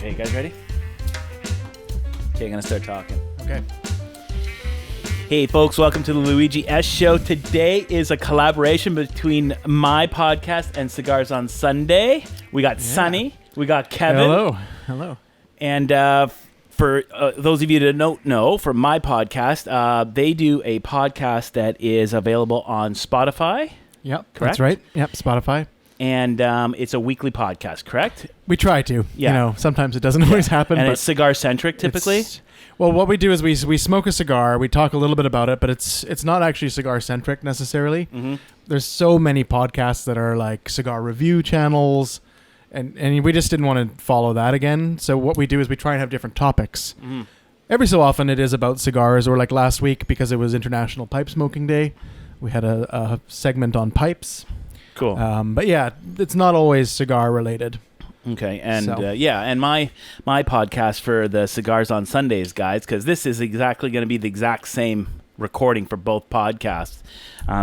Okay, you guys ready? Okay, I'm going to start talking. Okay. Hey, folks, welcome to the Luigi Ess Show. Today is a collaboration between my podcast and Cigars on Sunday. We got Sonny. We got Kevin. Hello. And for those of you that don't know, for my podcast, they do a podcast that is available on Spotify. Yep, Correct? that's right. Yep, Spotify. And it's a weekly podcast, correct? We try to. Yeah. You know, sometimes it doesn't always happen. And but it's cigar-centric, typically? Well, what we do is we smoke a cigar. We talk a little bit about it, but it's not actually cigar-centric necessarily. Mm-hmm. There's so many podcasts that are like cigar review channels, and we just didn't want to follow that again. So what we do is we try and have different topics. Mm-hmm. Every so often it is about cigars, or like last week, because it was International Pipe Smoking Day, we had a segment on pipes. Cool. But yeah, it's not always cigar related. Okay, and So. and my podcast for the Cigars on Sundays, guys, because this is exactly going to be the exact same recording for both podcasts.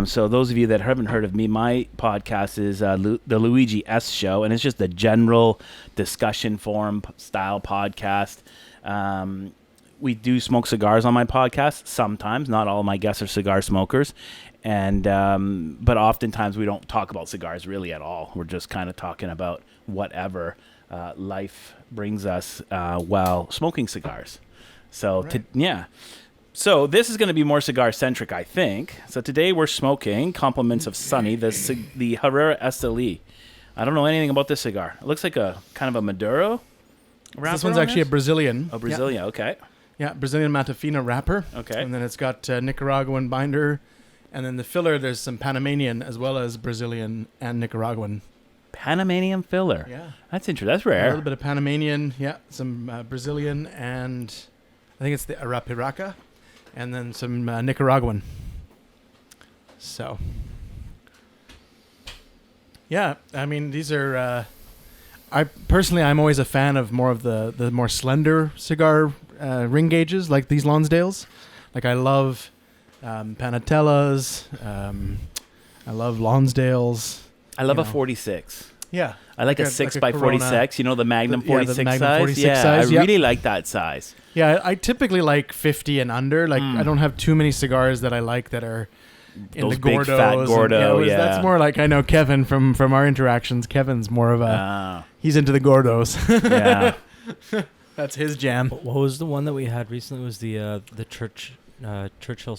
So those of you that haven't heard of me, my podcast is the Luigi Ess Show, and it's just a general discussion forum style podcast. We do smoke cigars on my podcast sometimes. Not all of my guests are cigar smokers. And but oftentimes we don't talk about cigars really at all. We're just kind of talking about whatever life brings us while smoking cigars. So Right. So this is going to be more cigar centric, I think. So today we're smoking compliments of Sonny, the Herrera SLE. I don't know anything about this cigar. It looks like a kind of a Maduro wrapper. This one's actually a Brazilian. a Brazilian. Okay. Yeah, Brazilian Matafina wrapper. Okay. And then it's got Nicaraguan binder. And then the filler, there's some Panamanian as well as Brazilian and Nicaraguan. Panamanian filler. Yeah. That's interesting. That's A rare. little bit of Panamanian, yeah. Some Brazilian and I think it's the Arapiraca. And then some Nicaraguan. So. Yeah, I mean, these are... I'm always a fan of more of the more slender cigar ring gauges, like these Lonsdales. Like I love... Panatellas. I love Lonsdales. I love a 46. Yeah. I like a 6 by Corona. 46. You know the Magnum The 46 Magnum size? 46 yeah, size, I yep. really like that size. Yeah, I typically like 50 and under. Like I don't have too many cigars that I like that are in Those the big Gordos. fat Gordo, and, yeah. That's more like, I know Kevin from our interactions. Kevin's more of a... he's into the Gordos. Yeah. That's his jam. What was the one that we had recently? Was the Churchill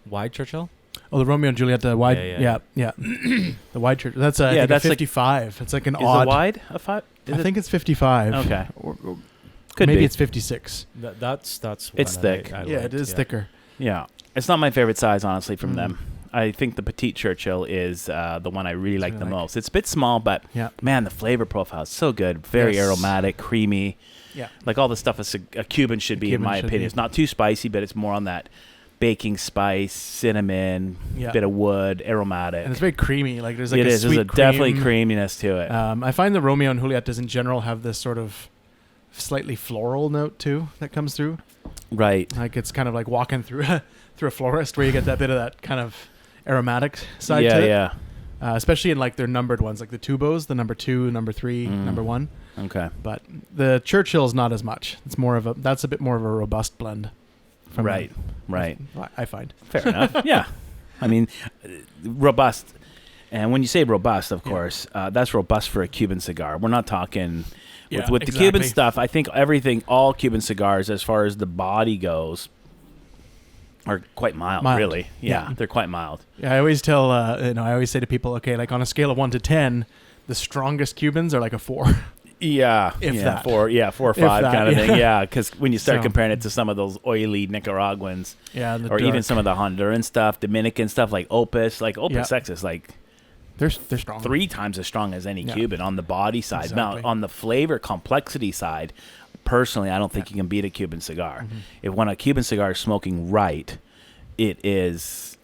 wide Churchill? Oh, the Romeo and Juliet wide. Yeah. The wide Churchill. That's I think that's a like- 55. It's like an Is odd... it wide? A five? I think it's 55. Okay. Or Could maybe be. it's 56. That's It's one thick. I Yeah, liked, it is thicker. Yeah. It's not my favorite size, honestly, from Mm. them. I think the Petite Churchill is the one I really like the like. most. It's a bit small, but Yeah. man, the flavor profile is so good. Very Yes. aromatic, creamy. Yeah. Like all the stuff a Cuban should be, in Cuban my should opinion. be. It's not too spicy, but it's more on that baking spice, cinnamon, Yeah. bit of wood, aromatic. And it's very creamy. Like there's like It a is. sweet There's a definitely cream. creaminess to it. I find the Romeo and Juliet does in general have this sort of slightly floral note too that comes through. Right. Like it's kind of like walking through a florist where you get that bit of that kind of aromatic side Yeah, to it. yeah. Especially in like their numbered ones, like the tubos, the number 2, number 3, number 1. Okay. But the Churchill's not as much. It's more of that's a bit more of a robust blend. from Right. them. Right. I find. Fair enough. Yeah. I mean, robust. And when you say robust, of course, that's robust for a Cuban cigar. We're not talking with the Cuban stuff. I think all Cuban cigars, as far as the body goes, are quite mild. Really. Yeah, they're quite mild. Yeah, I always tell, I always say to people, okay, like on a scale of 1 to 10, the strongest Cubans are like a 4. Yeah, If yeah, that. 4 or 5 that, kind of yeah. thing. Yeah, because when you start So- comparing it to some of those oily Nicaraguans, Yeah, the or even dark- some of the Honduran stuff, Dominican stuff like Opus X is like they're strong. 3 times as strong as any Yeah. Cuban on the body side. Exactly. Now, on the flavor complexity side, personally, I don't think you can beat a Cuban cigar. If when a Cuban cigar is smoking right, it is,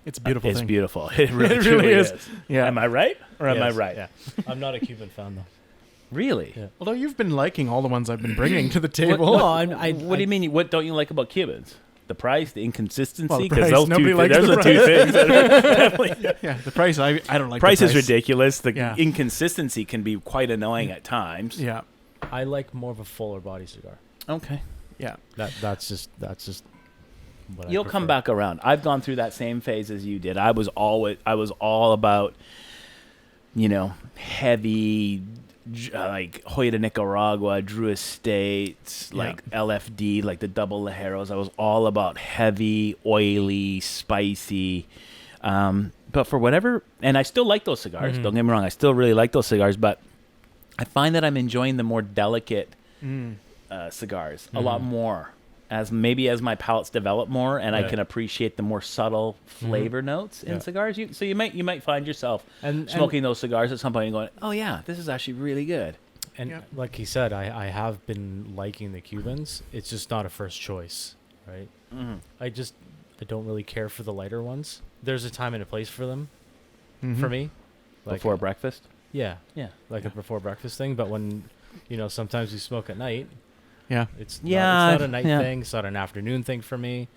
It's a beautiful it's thing. beautiful. It really, It really truly is. is. Yeah. Am I right? Or am I Yes, right? Yeah. I'm not a Cuban fan though. Really? Yeah. Although you've been liking all the ones I've been bringing to the table. No, What do you mean? What don't you like about Cubans? The price, the inconsistency, Well, the because price. Nobody likes those the are two things that are definitely. Yeah, the price. I don't like. Price the is ridiculous. The Yeah. inconsistency can be quite annoying at times. Yeah, I like more of a fuller body cigar. Okay. yeah. That's just what You'll I come prefer. back around. I've gone through that same phase as you did. I was all about, heavy, like Hoya de Nicaragua, Drew Estates, like LFD, like the double Ligeros. I was all about heavy, oily, spicy. But for whatever, and I still like those cigars. Mhm. Don't get me wrong. I still really like those cigars, but I find that I'm enjoying the more delicate cigars a lot more as my palates develop more, and I Right. can appreciate the more subtle flavor notes in Yeah. cigars. So you might find yourself smoking those cigars at some point and going, oh yeah, this is actually really good. And Yeah. like he said, I have been liking the Cubans. It's just not a first choice, right? Mm-hmm. I don't really care for the lighter ones. There's a time and a place for them, for me. Like, Before breakfast. yeah, Yeah. like a before breakfast thing. But when, sometimes we smoke at night. Yeah. It's Yeah, not, it's not a night yeah. thing. It's not an afternoon thing for me.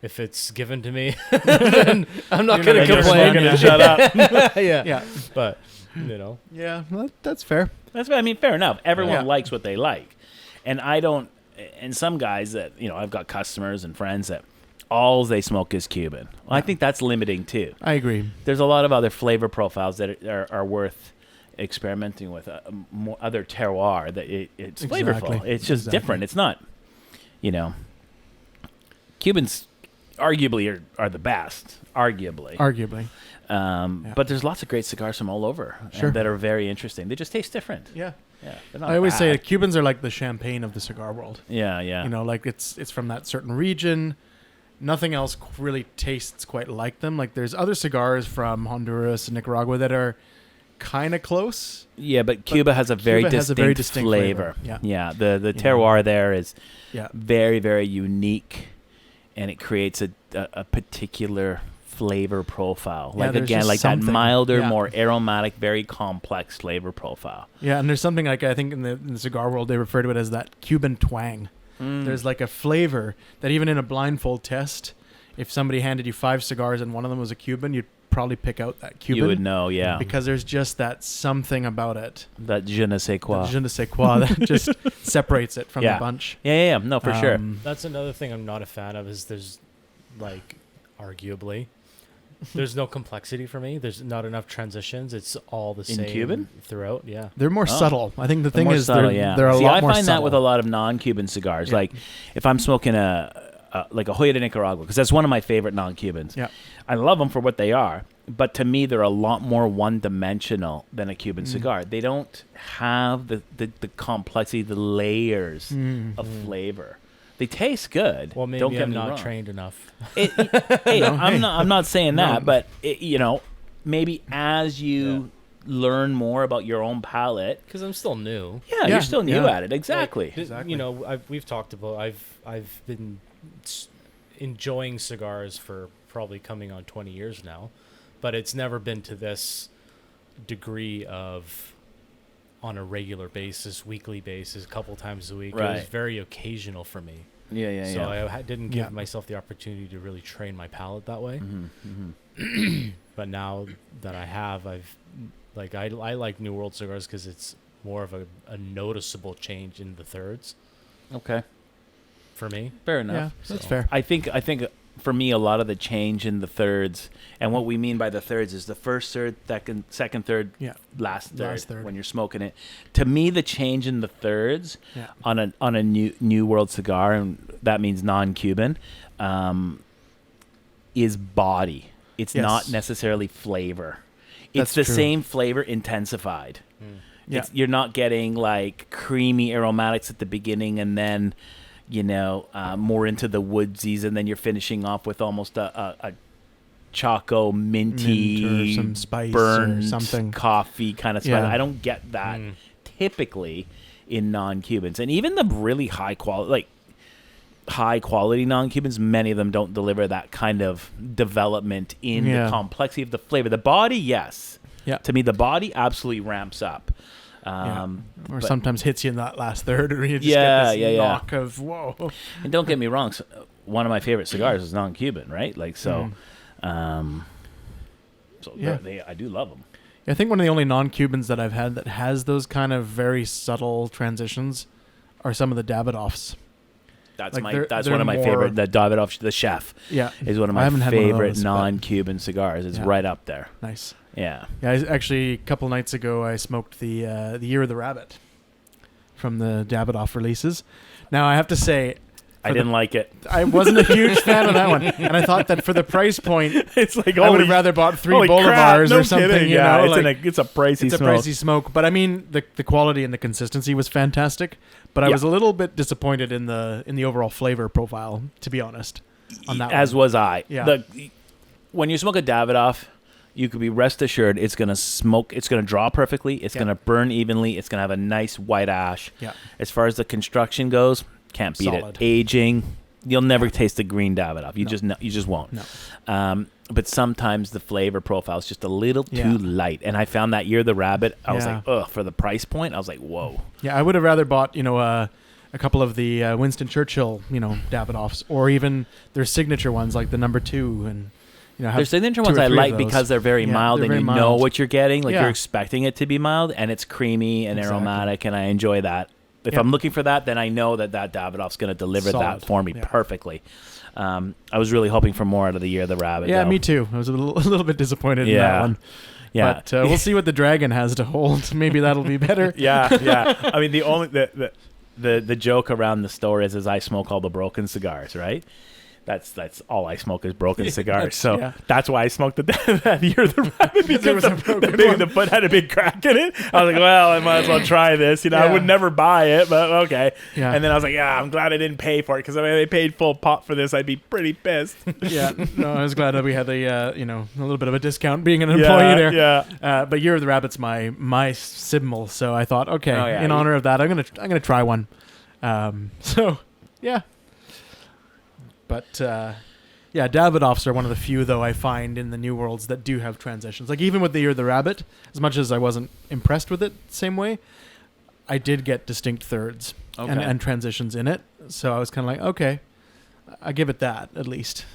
If it's given to me, then I'm not You're going not to gonna complain. shut up. yeah. Yeah. But, Yeah. Well, that's fair. Fair enough. Everyone Yeah. likes what they like. And I don't, and some guys that, I've got customers and friends that all they smoke is Cuban. Well, I think that's limiting too. I agree. There's a lot of other flavor profiles that are worth experimenting with, more other terroir that it's Exactly. flavorful. It's just Exactly. different. It's not, Cubans arguably are the best, arguably. Arguably. But there's lots of great cigars from all over Sure. that are very interesting. They just taste different. Yeah. Yeah, they're not I always say bad. Cubans are like the champagne of the cigar world. Yeah, yeah. Like it's from that certain region. Nothing else really tastes quite like them. Like there's other cigars from Honduras and Nicaragua that are kind of close. Yeah, but Cuba has a very Cuba has distinct, a very distinct flavor. flavor. Yeah. The terroir there is Yeah. very, very unique, and it creates a particular flavor profile. Yeah, Like there's again, just like that something. milder, Yeah. more aromatic, very complex flavor profile. Yeah, and there's something like I think in the cigar world they refer to it as that Cuban twang. There's like a flavor that even in a blindfold test, if somebody handed you 5 cigars and one of them was a Cuban, you'd probably pick out that Cuban. You would know, yeah. Because there's just that something about it. That je ne sais quoi. Je ne sais quoi that just separates it from Yeah. the bunch. Yeah. No, for sure. That's another thing I'm not a fan of is there's, like, arguably, there's no complexity for me. There's not enough transitions. It's all the In same Cuban? throughout, yeah. They're more subtle. I think the thing More is subtle, they're a See, lot I more find subtle. that with a lot of non-Cuban cigars. Yeah. Like if I'm smoking like a Hoya de Nicaragua, because that's one of my favorite non-Cubans. Yeah. I love them for what they are, but to me they're a lot more one-dimensional than a Cuban cigar. They don't have the complexity, the layers of flavor. They taste good. Well, maybe don't get I'm me not wrong. trained enough. Hey, No, I'm hey. not saying that, No. but maybe as you learn more about your own palate, Because I'm still new. yeah, Yeah, you're still new yeah. at it. Exactly. Like, Exactly. we've talked about. I've been enjoying cigars for probably coming on 20 years now, but it's never been to this degree of on a regular basis, weekly basis, a couple times a week. It was Right. very occasional for me. Yeah. So I didn't give Yeah. myself the opportunity to really train my palate that way. Mm-hmm. But now that I have, I like New World cigars because it's more of a noticeable change in the thirds Okay. for me. Fair Yeah, enough. that's So- fair. I think for me, a lot of the change in the thirds, and what we mean by the thirds is the first third, second third, Yeah. last Last third. when you're smoking it. To me, the change in the thirds Yeah. on a new world cigar, and that means non-Cuban, is body. It's Yes. not necessarily flavor. That's It's the true. same flavor intensified. Yeah. You're not getting like creamy aromatics at the beginning and then, more into the woodsies, and then you're finishing off with almost a choco minty, Mint or some spice or burnt something. coffee kind of spice. Yeah. I don't get that typically in non-Cubans, and even the really high quality non-Cubans, many of them don't deliver that kind of development in the complexity of the flavor. The body, yes. Yeah. To me, the body absolutely ramps up. Or but- sometimes hits you in that last third, or you just Yeah, get this knock of whoa. And don't get me wrong, one of my favorite cigars is non-Cuban, right? Like so, Yeah. I do love them. I think one of the only non-Cubans that I've had that has those kind of very subtle transitions are some of the Davidoffs. That's Like that's they're one of my more- favorite. The Davidoff, the chef, Yeah, is one of I my haven't had one of favorite those, but- non-Cuban cigars. It's Yeah. right up there. nice. Yeah. Yeah, actually, a couple nights ago, I smoked the Year of the Rabbit from the Davidoff releases. Now, I have to say, I didn't like it. I wasn't a huge fan of that one, and I thought that for the price point, It's like I would have rather bought 3 Bolivars or something. Kidding. You Yeah, know, it's a pricey it's a smoke. pricey smoke. But I mean, the quality and the consistency was fantastic. But I Yeah. was a little bit disappointed in the overall flavor profile, to be honest. On that As one. was I. Yeah. When you smoke a Davidoff, you could be rest assured it's going to smoke. It's going to draw perfectly. It's Yeah. going to burn evenly. It's going to have a nice white ash. Yeah. As far as the construction goes, can't beat Solid. it. Aging, you'll never taste the green Davidoff. You just won't. No. But sometimes the flavor profile is just a little Yeah. too light. And I found that Year of the Rabbit. I was Yeah. like, ugh, for the price point. I was like, whoa. Yeah, I would have rather bought, a couple of the Winston Churchill, Davidoffs, or even their signature ones like the number 2, and have Their signature 2 ones or I 3 of like those. because they're very Yeah, mild they're and very you know mild. what you're getting. Like Yeah. you're expecting it to be mild, and it's creamy and Exactly. aromatic, and I enjoy that. If Yeah. I'm looking for that, then I know that Davidoff's going to deliver Solid. that for me Yeah. perfectly. I was really hoping for more out of the Year of the Rabbit. Yeah, though. me too. I was a little bit disappointed in Yeah. that one. Yeah, But we'll see what the dragon has to hold. Maybe that'll be better. yeah. I mean, the only the joke around the store is I smoke all the broken cigars, right? That's all I smoke is broken cigars. So yeah. that's why I smoked that Year of the Rabbit, because there was a broken one. the foot had a big crack in it. I was like, well, I might as well try this. I Yeah. would never buy it, but okay. Yeah. And then I was like, yeah, I'm glad I didn't pay for it, because if I paid full pot for this, I'd be pretty pissed. Yeah, no, I was glad that we had a little bit of a discount being an employee there. Yeah. But Year of the Rabbit's my symbol, so I thought, okay, Oh, yeah, in you- honor of that, I'm gonna try one. So yeah, but yeah, Davidoffs are one of the few though I find in the New Worlds that do have transitions. Like even with the Year of the Rabbit, as much as I wasn't impressed with it the same way, I did get distinct thirds Okay. and transitions in it. So I was kind of like, okay, I give it that at least.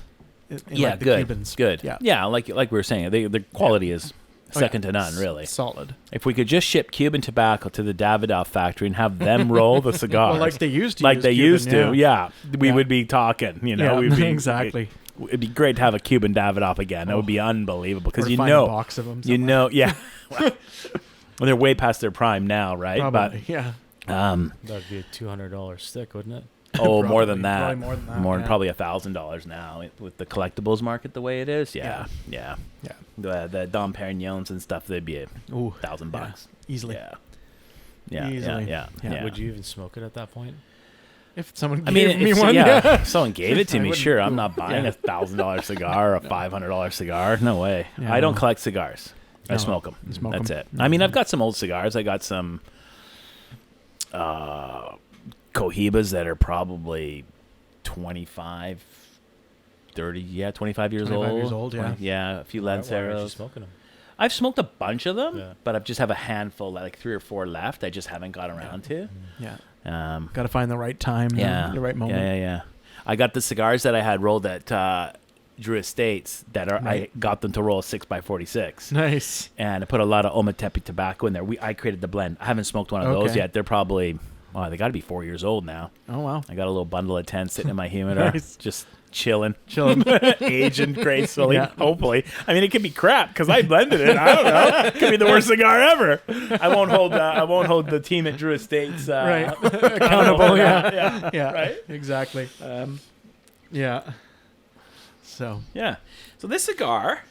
In Yeah, like the good. Cubans. Good. Yeah. Yeah, like we were saying, the quality is Oh, second yeah. to none, really. Solid. If we could just ship Cuban tobacco to the Davidoff factory and have them roll the cigars, Well, like they used to. like use they Cuban, used to, yeah, we Yeah. would be talking. Yeah, we'd be, exactly. It'd be great to have a Cuban Davidoff again. That would be unbelievable, because Or you find a know, box of them yeah. Well, they're way past their prime now, right? Probably, yeah. But That'd be a $200 stick, wouldn't it? more Probably, than that, probably more than that, more yeah. probably $1,000 now with the collectibles market the way it is. Yeah. Yeah. The Dom Perignons and stuff, they'd be Ooh, $1,000 easily. Yeah. Easily. Yeah. Would you even smoke it at that point? If someone I gave mean, me if, one, yeah, if someone gave it to I me, wouldn't sure. go- I'm not buying yeah. $1,000 cigar or a $500 cigar. No way. Yeah, I don't no. collect cigars. I No, smoke them. you smoke That's 'em. it. I mean, I've got some old cigars. I got some Cohibas that are probably 25, 30, 25 years 25 old. years old, yeah. Yeah, a few Why aren't you Lanceros. smoking them? I've smoked a bunch of them, Yeah. but I just have a handful, like 3 or 4 left. I just haven't got around to. Yeah. Um, Got to find the right time. yeah, The right moment. Yeah. I got the cigars that I had rolled at Drew Estates that are Right. I got them to roll 6x46, Nice. and I put a lot of Ometepe tobacco in there. I created the blend. I haven't smoked one of those Okay. yet. They're probably they got to be 4 years old now. Oh, wow. I got a little bundle of 10 sitting in my humidor, Nice. just chilling, Chilling. aging gracefully. Yeah. Hopefully, I mean it could be crap because I blended it. I don't know. It could be the worst cigar ever. I won't hold the team at Drew Estates Right. Accountable, yeah. Yeah. Right? Exactly. Yeah. So, Yeah. So this cigar,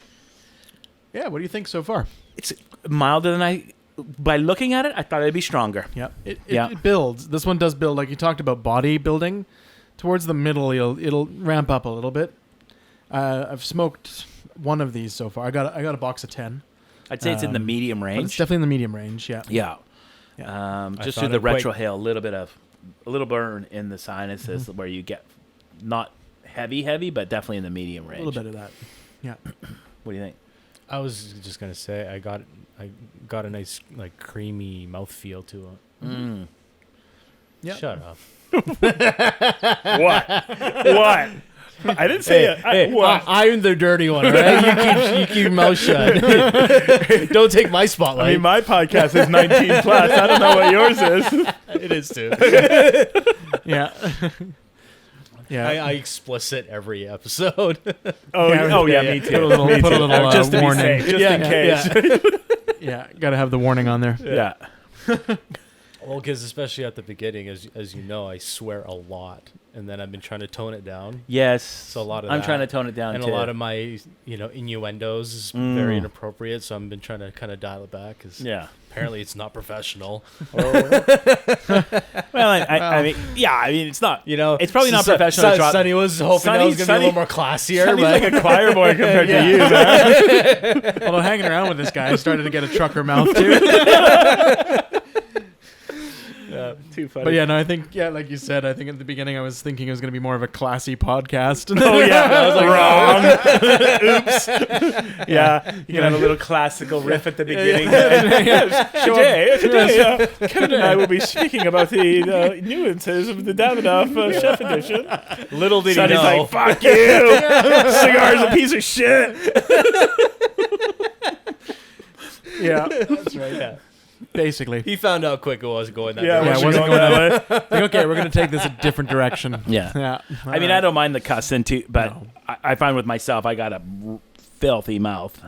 yeah, what do you think so far? it's milder than by looking at it, I thought it'd be stronger. Yeah. It Yeah. builds. This one does build. Like you talked about body building. Towards the middle, it'll ramp up a little bit. I've smoked one of these so far. I got a box of 10. I'd say it's in the medium But it's range. definitely in the medium range, yeah. Yeah. Yeah. Just found through the it quite- retrohale, a little burn in the sinuses where you get not heavy, but definitely in the medium A range. little bit of that. Yeah. What do you think? I was just gonna say I got I got a nice like creamy mouthfeel to it. Mm. Yep. Shut up. What? What? I didn't say it. What? I'm the dirty one, right? you keep your mouth shut. Don't take my spotlight. I mean, my podcast is 19 plus. I don't know what yours is. It is too. Yeah. Yeah. I explicit every episode. Yeah, me too. Put a little, Me put a too. little Just to be warning. safe, just Yeah, in case. Yeah, gotta have the warning on there. Yeah. Well, because especially at the beginning, as you know, I swear a lot, and then I've been trying to tone it down. Yes. So a lot of I'm that, trying to tone it down and too. a lot of my innuendos is very inappropriate. So I've been trying to kind of dial it back because apparently it's not professional. Well, I mean, it's not. It's probably not Su- professional. to drop- Sonny was hoping that was going to be a little more classier. Sonny's But like a choir boy compared to you, man. Although hanging around with this guy, I started to get a trucker mouth too. Too funny. But yeah, no, I think like you said, I think at the beginning I was thinking it was going to be more of a classy podcast. Oh yeah, I was like, wrong. Oops. Yeah, you can have a little classical riff at the beginning. Today, Kevin and I will be speaking about the nuances of the Davidoff Chef Edition. little did he Sonny's know. like, "Fuck you, Cigar's a piece of shit." Yeah, That's right. Yeah. basically. He found out quick it wasn't going that Yeah, direction. it wasn't going that way. Like, okay, we're going to take this a different direction. Yeah. Yeah. I mean, I don't mind the cussing too, but No. I find with myself, I got a filthy mouth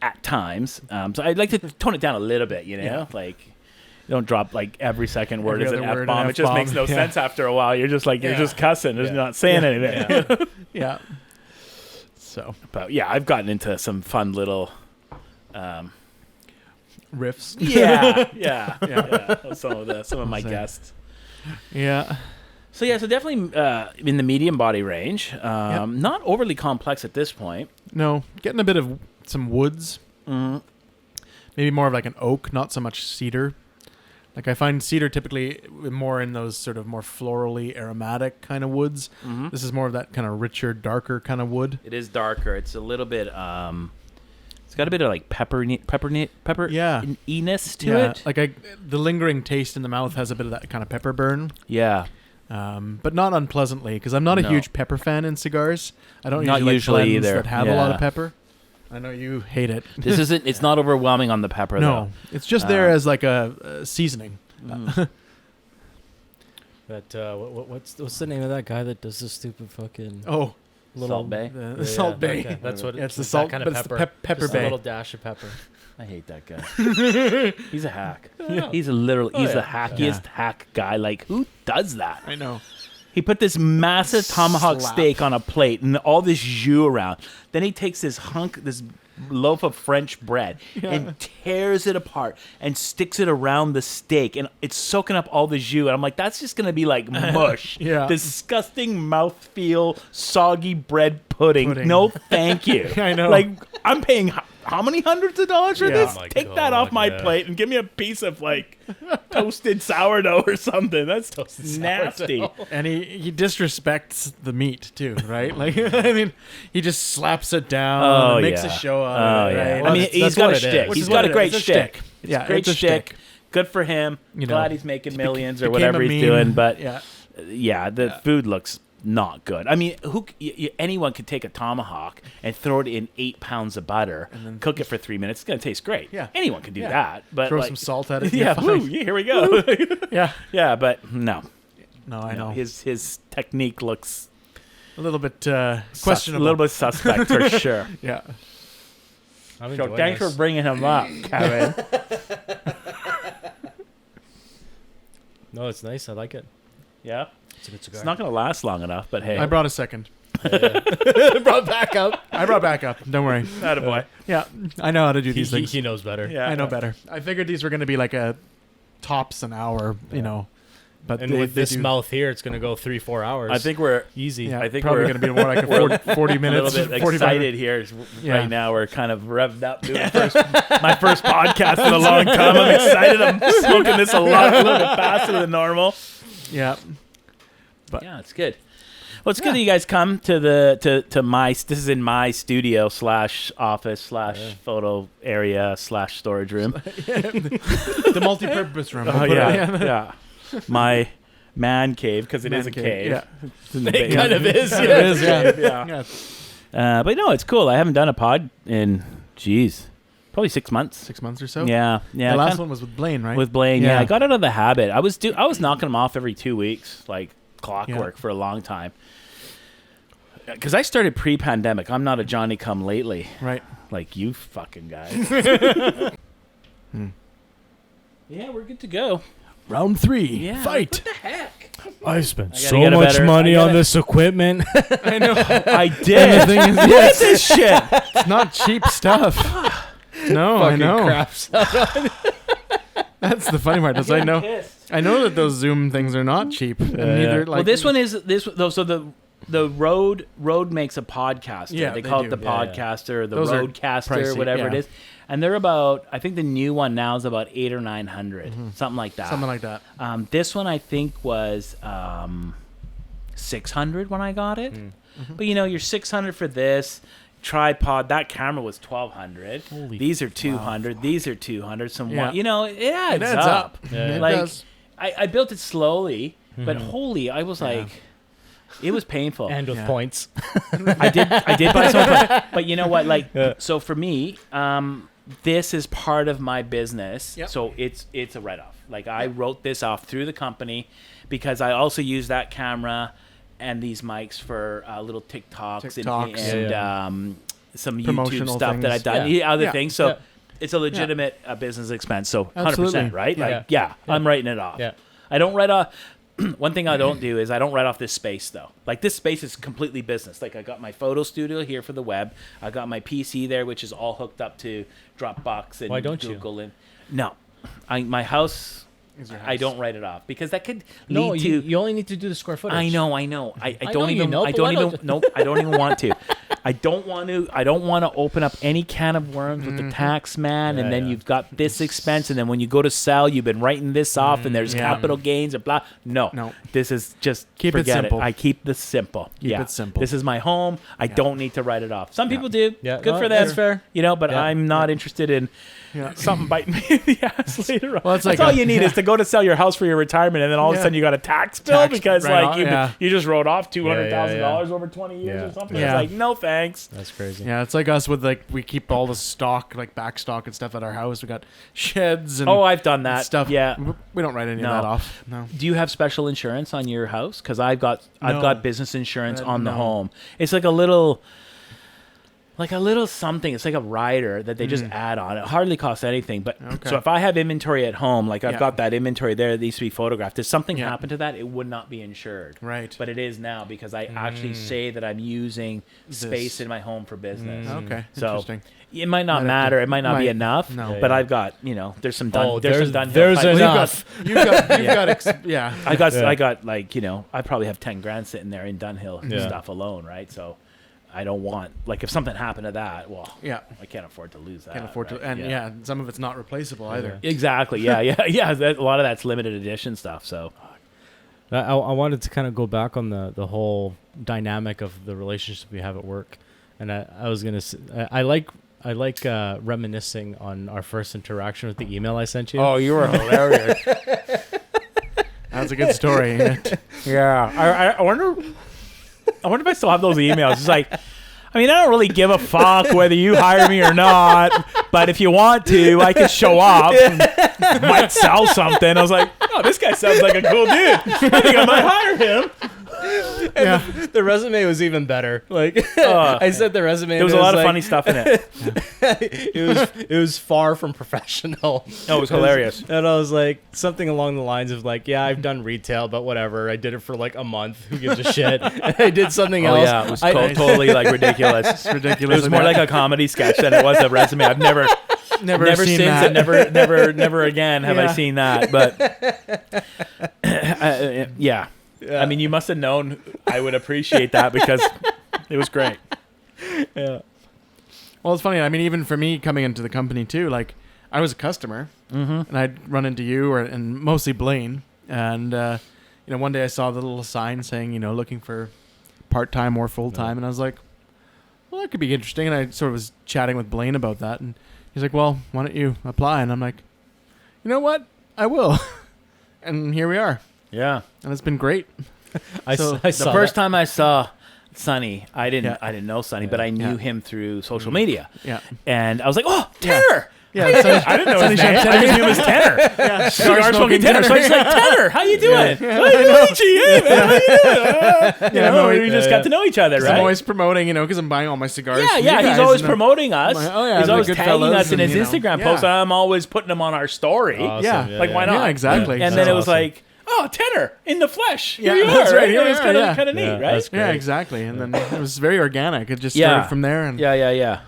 at times. So I'd like to tone it down a little bit, Yeah. like you don't drop like every second word Every is an other word F-bomb. an It just makes no F-bomb. sense after a while. You're just like, you're just cussing. You're not saying anything. Yeah. So But yeah, I've gotten into some fun little... riffs. Yeah. Some of my Same. guests. Yeah. So yeah, so definitely in the medium body range. Not overly complex at this point. No, getting a bit of some woods. Mm. Maybe more of like an oak, not so much cedar. Like I find cedar typically more in those sort of more florally aromatic kind of woods. Mm-hmm. This is more of that kind of richer, darker kind of wood. It is darker. It's a little bit. It's got a bit of like pepper Yeah. E-ness to Yeah, it. like the lingering taste in the mouth has a bit of that kind of pepper burn. Yeah. But not unpleasantly, because I'm not a No. huge pepper fan in cigars. I don't Not usually, usually like blends either. that have a lot Yeah. of pepper. I know you hate it. This isn't. It's not overwhelming on the pepper No, it's just there as like a seasoning. though. Mm. That what's the name of that guy that does the stupid fucking Oh, Salt Bay. the Salt Bay. Okay, that's what Yeah, it's the that salt, kind but of it's the pepper. pepper Just bay. a little dash of pepper. I hate that guy. He's a hack. He's a literal. He's the hackiest hack guy. Like, who does that? I know. He put this massive tomahawk Slap. steak on a plate and all this jus around. Then he takes this loaf of French bread and tears it apart and sticks it around the steak, and it's soaking up all the jus. And I'm like, that's just gonna be like mush. Yeah. Disgusting mouthfeel, soggy bread pudding. No, thank you. I know. Like, I'm paying how many hundreds of dollars for Yeah. this? Oh my Take that off God, my yeah. plate and give me a piece of like toasted sourdough or something. That's nasty. And he disrespects the meat too, right? Like, I mean, he just slaps it down and makes a show of it. Right? I mean, That's he's got what a it shtick. is. He's got a great It's a shtick. shtick. It's Yeah, a great it's a shtick. shtick. Good for him. You know, Glad he's making millions or became whatever a he's meme. doing. But Yeah. the food looks not good. I mean, anyone could take a tomahawk and throw it in 8 pounds of butter, and then cook it for 3 minutes. It's gonna taste great. Yeah. Anyone can do Yeah. that. But Throw like, some salt at it. Yeah, you're woo, fine. here we go. Yeah. Yeah, but no. No, I know. His technique looks A little bit a questionable. little bit suspect for sure. Yeah. I'm So enjoying thanks this. for bringing him up, Kevin. No, it's nice. I like it. Yeah, It's a good cigar. it's not gonna last long enough, but hey, I brought a second. brought back up. I brought back up. Don't worry. attaboy. Yeah. I know how to do these He, things. he knows better. Yeah, I know better. I figured these were going to be like a tops an hour, you know. But And with this mouth here, it's going to go 3-4 hours. I think we're easy. yeah, I think probably we're- going to be more like a 40 a minutes. little bit 45 excited here Yeah. right now. We're kind of revved up doing my first podcast in a long time. I'm excited. I'm smoking this a little bit faster than normal. Yeah. Yeah, it's good. Well, it's good that you guys come to to my. This is in my studio / office / photo area / storage room. The multi-purpose room. Yeah. My man cave, because it is a cave. Yeah. It kind of is. It is. Yeah. But no, it's cool. I haven't done a pod in, probably 6 months. 6 months or so. Yeah. The last one was with Blaine, right? With Blaine, yeah. I got out of the habit. I was knocking them off every 2 weeks, like clockwork for a long time. Because I started pre-pandemic. I'm not a Johnny come lately. Right. Like you fucking guys. Yeah, we're good to go. Round 3. Yeah. Fight. What the heck? I spent gotta so get a much better- money I on gotta- this equipment. I know. I And the did. thing is, Look at this shit. it's not cheap stuff. No, I know. That's the funny part. Is I know that those Zoom things are not cheap. And neither, like, Well, this one is though. So the Rode makes a podcaster. Yeah, they they call do. it the Yeah, yeah. podcaster, the Those are Rodecaster, pricey, whatever it yeah. is. And they're about. I think the new one now is about 800 or 900, something like that. something like that. This one I think was 600 when I got it. But you're 600 for this tripod. That camera was 1200. These are 200. These are 200. It adds up. Yeah. It Like does. I built it slowly, but holy, I was like, it was painful. And with Yeah. points. I did buy something, but you know what? Like, so for me, this is part of my business, Yep. so it's a write-off. Like I wrote this off through the company because I also use that camera and these mics for little TikToks and Promotional some YouTube stuff things. that I've done, Yeah. other Yeah. things. So Yeah. it's a legitimate business expense. So 100%, Absolutely. right? Yeah. Like, Yeah. I'm writing it off. Yeah. I don't write off. One thing I don't do is I don't write off this space though. Like this space is completely business. Like I got my photo studio here for the web. I got my PC there, which is all hooked up to Dropbox and Why don't you? Google. And no, my house. Is your I house. don't write it off because that could lead No, to. you only need to do the square footage. I know. I know don't you even. know, I but don't why even. don't- Nope. I don't even want to. I don't want to open up any can of worms with the tax man, and Yeah, then yeah. you've got this expense, and then when you go to sell, you've been writing this off, and there's Yeah. capital gains and blah. No, No. this is just Keep it forget simple. I keep this simple. Keep it simple. This is my home. I don't need to write it off. Some people do. Yeah, Good no, for them. that's fair. But Yeah. I'm not interested in Yeah. something biting me in the ass later on. Well, it's like That's all a- you need is to go to sell your house for your retirement, and then all of a Yeah. sudden you got a tax bill Tax because right like on, you yeah. you just wrote off $200,000 over 20 years Yeah. or something. Yeah. It's like no thanks. That's crazy. Yeah, it's like us with like we keep all the stock, like back stock and stuff at our house. We got sheds and Oh, I've done that stuff. Yeah. We don't write any No. of that off. No. Do you have special insurance on your house? Because I've got No. business insurance on the no. home. It's like a little something. It's like a rider that they just add on. It hardly costs anything. But Okay. so if I have inventory at home, like I've Yeah. got that inventory there that needs to be photographed. If something Yeah. happened to that, it would not be insured. Right. But it is now because I actually say that I'm using space This. in my home for business. Okay. So Interesting. it might not Might have matter. to- It might not be might- enough. no. But Yeah. I've got there's some done. Oh, there's there's- some done. there's Well, enough. You've got yeah. I got Yeah. I got like I probably have 10 grand sitting there in Dunhill Yeah. stuff alone, right? So I don't want like if something happened to that, well, Yeah. I can't afford to lose that. Can't afford right? to, and yeah, some of it's not replaceable either. Exactly. Yeah. A lot of that's limited edition stuff. So I wanted to kind of go back on the whole dynamic of the relationship we have at work, and I was gonna I like reminiscing on our first interaction with the email I sent you. you were hilarious. That's a good story. Yeah. I wonder if I still have those emails. It's like, I mean, I don't really give a fuck whether you hire me or not, but if you want to, I can show up. Might sell something. I was like, oh, this guy sounds like a cool dude. I think I might hire him. Yeah. The resume was even better. Like I said, the resume. There was a lot of funny stuff in it. It was far from professional. Oh, it was hilarious. And I was like something along the lines of like, yeah, I've done retail, but whatever. I did it for like a month. Who gives a shit? And I did something Oh else. yeah, it was I- totally like ridiculous. It's It ridiculous. was more like a comedy sketch than it was a resume. I've never never since seen that. and never again have I Yeah. seen that. But yeah. I mean, you must have known I would appreciate that because it was great. Yeah. Well, it's funny. I mean, even for me coming into the company too, like I was a customer, and I'd run into you and mostly Blaine, and one day I saw the little sign saying, looking for part-time or full-time. And I was like, well, that could be interesting. And I sort of was chatting with Blaine about that. And he's like, well, why don't you apply? And I'm like, you know what? I will. And here we are. Yeah. And it's been great. I So saw The first that. time I saw Sonny, I didn't Yeah. know Sonny, Yeah. but I knew Yeah. him through social media. Yeah. And I was like, oh, Tanner. Yeah. Sonny- I didn't know Sonny his name. Champagne. I just knew him as Tanner. Yeah. Cigar smoking Tanner. So I was like, Tanner, how you doing? Yeah. Hey, Luigi, hey, man, how you doing? Yeah, know, no, we just yeah. got to know each other, I'm right? always promoting, because I'm buying all my cigars. Yeah, from yeah, you he's guys, always and promoting us. I'm like, oh, yeah, he's the always good tagging fellas us in and, his you know, Instagram yeah. posts. I'm always putting them on our story. Awesome. Yeah. Like, why not? Yeah, exactly. And So- then it was awesome. like, oh, Tanner in the flesh. Here Yeah, you are. that's right, here we It's are, kind of yeah. kind of neat, Yeah, right? that's Yeah, great. exactly. And then it was very organic. It just Yeah. started from there. And Yeah.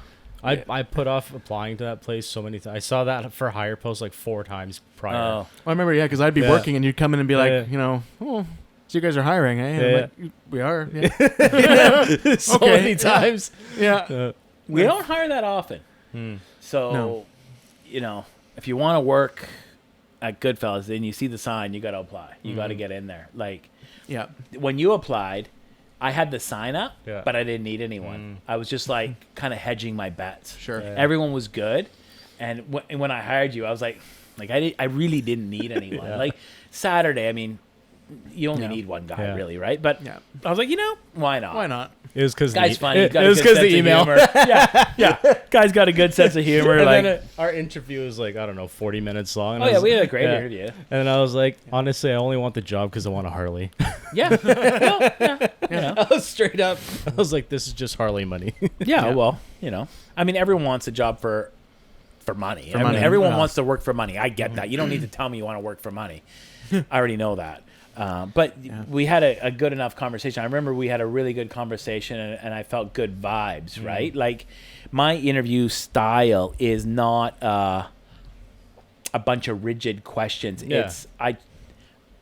I put off applying to that place so many times. I saw that for hire post like 4 times prior. Oh, I remember, because I'd be Yeah. working and you'd come in and be like, Yeah. oh, so you guys are hiring, eh? And I'm Yeah. like, we are. Yeah. so Okay. many times. Yeah. we don't hire that often. So, No. if you want to work at Goodfellas, then you see the sign, you got to apply. You got to get in there. Like, Yeah. when you applied, I had the sign up, Yeah. but I didn't need anyone. I was just like kind of hedging my bets. Sure. Yeah. Everyone was good, and when I hired you, I was like I really didn't need anyone. Yeah. Like Saturday, I mean, you only Yeah. need one guy, Yeah. really, right? But Yeah. I was like, why not? Why not? It was because Guy's funny. He's got It a was good because sense the of email. humor. yeah. Guy's got a good sense of humor. And Like, then our interview was like, I don't know, 40 minutes long. And oh I yeah, was- we had a great yeah. interview. And I was like, honestly, I only want the job because I want a Harley. Yeah. Well, yeah. I was straight up. I was like, this is just Harley money. Yeah, Yeah. well, I mean, everyone wants a job for money. I mean, money. everyone Yeah. wants to work for money. I get that. You don't need to tell me you want to work for money. I already know that. But we had a good enough conversation. I remember we had a really good conversation, and I felt good vibes, right? Like, my interview style is not a bunch of rigid questions. Yeah. It's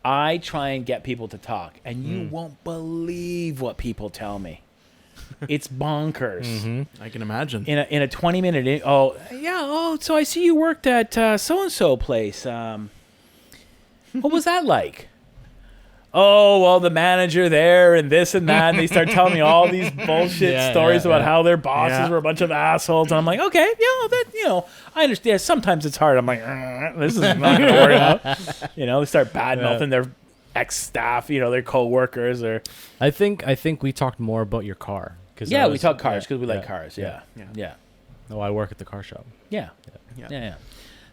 I try and get people to talk, and you won't believe what people tell me. It's bonkers. I can imagine. In a 20-minute so I see you worked at so and so place. What was that like? Oh, well, the manager there and this and that, and they start telling me all these bullshit Yeah, stories yeah, about yeah. how their bosses Yeah. were a bunch of assholes, and I'm like, okay, I understand. Sometimes it's hard. I'm like, this is not gonna work out. They start bad mouthing their ex-staff, their co-workers, or I think we talked more about your car. Cause yeah, I we was- talk cars because we like yeah, cars. yeah. Yeah. Oh, I work at the car shop. Yeah. Yeah.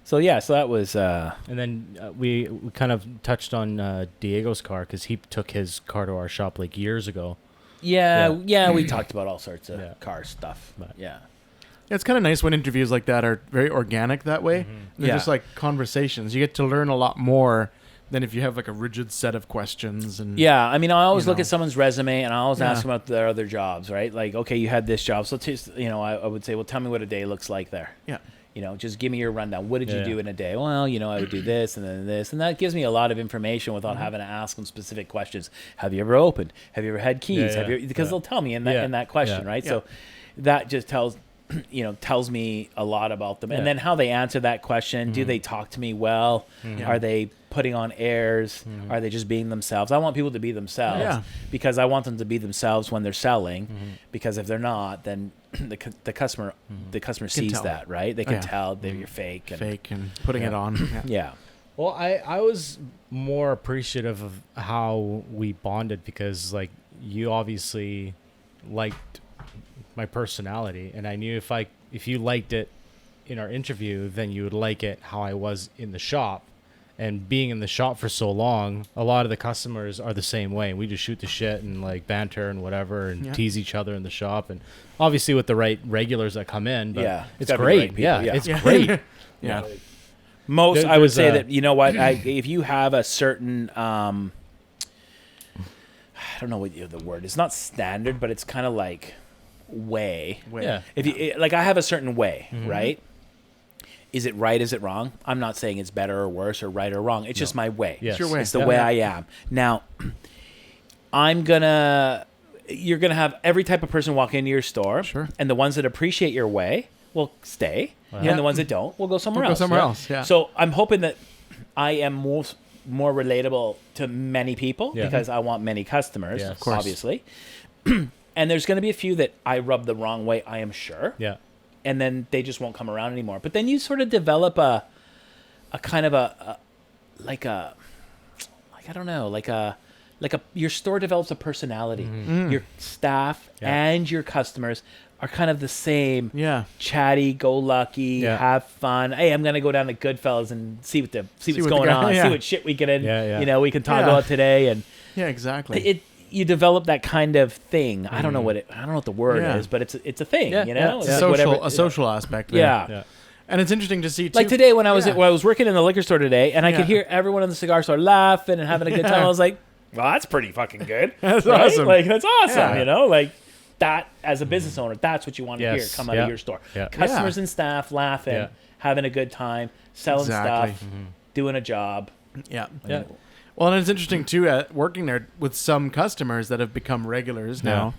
So that was And then we kind of touched on Diego's car because he took his car to our shop like years ago. yeah, we talked about all sorts of Yeah. car stuff. But- Yeah. It's kind of nice when interviews like that are very organic that way. They're Yeah. just like conversations. You get to learn a lot more than if you have like a rigid set of questions. And Yeah, I mean, I always You look know. at someone's resume and I always Yeah. ask them about their other jobs, right? Like, okay, you had this job, so I would say, well, tell me what a day looks like there. Yeah. Just give me your rundown. What did you Yeah. do in a day? Well, I would do this and then this, and that gives me a lot of information without having to ask them specific questions. Have you ever opened? Have you ever had keys? Yeah, Have you? yeah. Because Yeah. they'll tell me in that Yeah. in that question, Yeah. right? Yeah. So that just tells me a lot about them, Yeah. and then how they answer that question. Do they talk to me well? Yeah. Are they putting on airs? Are they just being themselves? I want people to be themselves Yeah. because I want them to be themselves when they're selling. Because if they're not, then the customer sees tell. that, right? They Oh, can yeah. tell that you're fake. And, fake and putting it on. Yeah. Yeah. Well, I was more appreciative of how we bonded because, like, you obviously liked my personality, and I knew if you liked it in our interview, then you would like it how I was in the shop. And being in the shop for so long, a lot of the customers are the same way. We just shoot the shit and like banter and whatever and Yeah. tease each other in the shop. And obviously with the right regulars that come in, but Yeah, it's it's gotta be the great. right people, Yeah, yeah. it's Yeah. great. Yeah. Most, I would There's say a- that, you know what, if you have a certain, I don't know what the word, it's not standard, but it's kind of like way. Yeah. If you, like, I have a certain way, right? Is it right? Is it wrong? I'm not saying it's better or worse or right or wrong. It's just my way. Yes. It's your way. It's the Yeah. way I am. Now, you're gonna have every type of person walk into your store. Sure. And the ones that appreciate your way will stay. Yeah. And the ones that don't will go somewhere We'll go else. somewhere else, yeah. So I'm hoping that I am more relatable to many people Yeah. because I want many customers, Yes. Of course. obviously. And there's going to be a few that I rub the wrong way, I am sure. Yeah. And then they just won't come around anymore. But then you sort of develop a kind of your store develops a personality. Mm. Your staff and your customers are kind of the same. Yeah. Chatty, go lucky, Yeah. have fun. Hey, I'm gonna go down to Goodfellas and see what's what going the on. guy- yeah. See what shit we get in. Yeah, yeah. You know, we can talk Yeah. about today, and Yeah, exactly. you develop that kind of thing. I don't know what the word Yeah. is, but it's a thing. Yeah, You know, yeah. It's It's like a social aspect. There. Yeah. Yeah. And it's interesting to see too. Like today when I was Yeah. when I was working in the liquor store today, and I could Yeah. hear everyone in the cigar store laughing and having a good time. I was like, well, that's pretty fucking good. That's right? awesome. Like that's awesome. Yeah. You know, like that as a business owner, that's what you want to hear Yes. come out Yeah. of your store. Yeah. Customers and staff laughing, Yeah. having a good time, selling Exactly. stuff, doing a job. Yeah. Yeah. Well, and it's interesting too, working there with some customers that have become regulars now,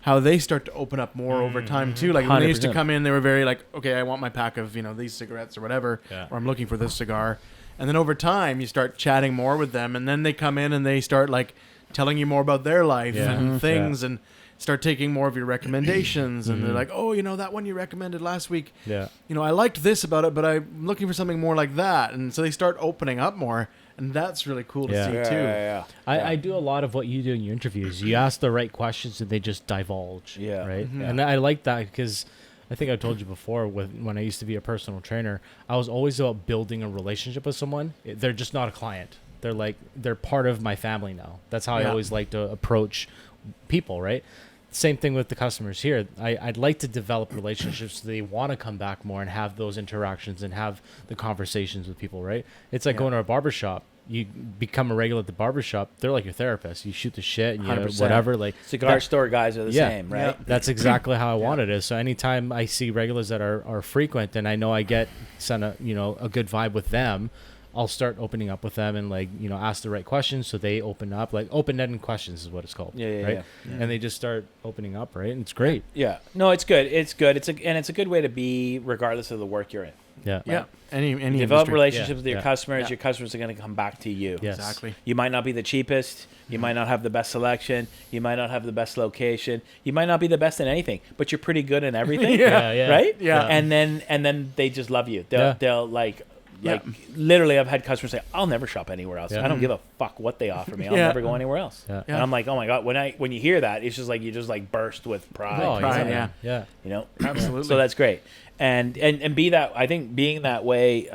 how they start to open up more over time too. Like when they used to 100%. come in, they were very like, okay, I want my pack of these cigarettes or whatever, Yeah. or I'm looking for this cigar. And then over time, you start chatting more with them, and then they come in and they start like telling you more about their life Yeah. and things, Yeah. and start taking more of your recommendations. And they're like, oh, that one you recommended last week. Yeah. I liked this about it, but I'm looking for something more like that. And so they start opening up more, and that's really cool to Yeah. see too. Yeah. I do a lot of what you do in your interviews. You ask the right questions and they just divulge. Yeah. Right. Mhm. And I like that because I think I told you before when I used to be a personal trainer, I was always about building a relationship with someone. They're just not a client. They're part of my family now. That's how I Yeah. always like to approach people. Right. Same thing with the customers here. I'd like to develop relationships so they want to come back more and have those interactions and have the conversations with people, right? It's like going to a barbershop. You become a regular at the barbershop, they're like your therapist. You shoot the shit and 100%. whatever. Like Cigar that- store guys are the Yeah. same, right? Yeah. that's exactly how I want it is. So anytime I see regulars that are frequent and I know I get a good vibe with them, I'll start opening up with them and ask the right questions so they open up. Like open-ended questions is what it's called. Yeah, right? yeah. And they just start opening up, right? And it's great. Yeah. No, it's good. It's good. It's a good way to be regardless of the work you're in. Yeah. Yeah. Any Develop industry. relationships Yeah, with your yeah. customers. Yeah. Your customers are going to come back to you. Yes. Exactly. You might not be the cheapest. You might not have the best selection. You might not have the best location. You might not be the best in anything, but you're pretty good in everything. Yeah, yeah. Right? Yeah. And then they just love you. Yeah. They'll literally I've had customers say, I'll never shop anywhere else. Yeah. I don't give a fuck what they offer me. I'll Yeah. never go anywhere else. Yeah. And I'm like, oh my God, when you hear that, it's just like you just like burst with pride. Oh, Pride, yeah. yeah. You know? Absolutely. So that's great. And be that, I think being that way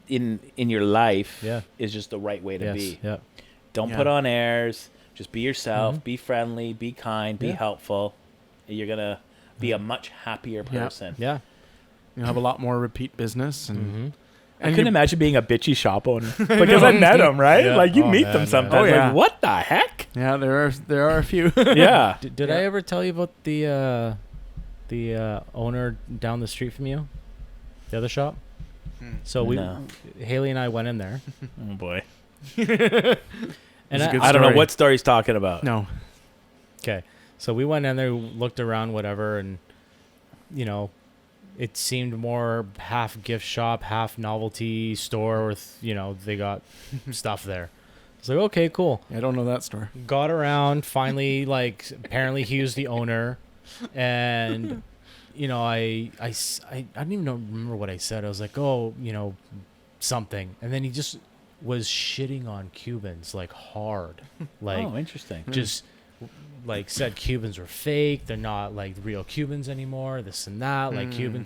in your life Yeah. is just the right way to Yes. be. Yeah. Don't Yeah. put on airs. Just be yourself. Mhm. Be friendly. Be kind. Be Yeah. helpful. You're going to be a much happier Yeah. person. Yeah. You'll have a lot more repeat business, and Mm-hmm. I and couldn't you- imagine being a bitchy shop owner because I met them, right? Yeah. Like you Oh, meet man, them yeah. sometimes. Oh, yeah. Like, what the heck? Yeah, there are a few. Yeah. Did I ever tell you about the owner down the street from you, the other shop? So No. Haley and I went in there, Oh boy. and It's a good I don't know story. what story he's talking about. No. okay, so we went in there, looked around, whatever, and it seemed more half gift shop, half novelty store with they got stuff there. It's like, okay, cool. I don't know that story. Got around, finally, apparently he was the owner, and I don't even remember what I said. I was like, oh, something, and then he just was shitting on Cubans hard, Oh, interesting. just said Cubans were fake. They're not real Cubans anymore. This and that, Cuban,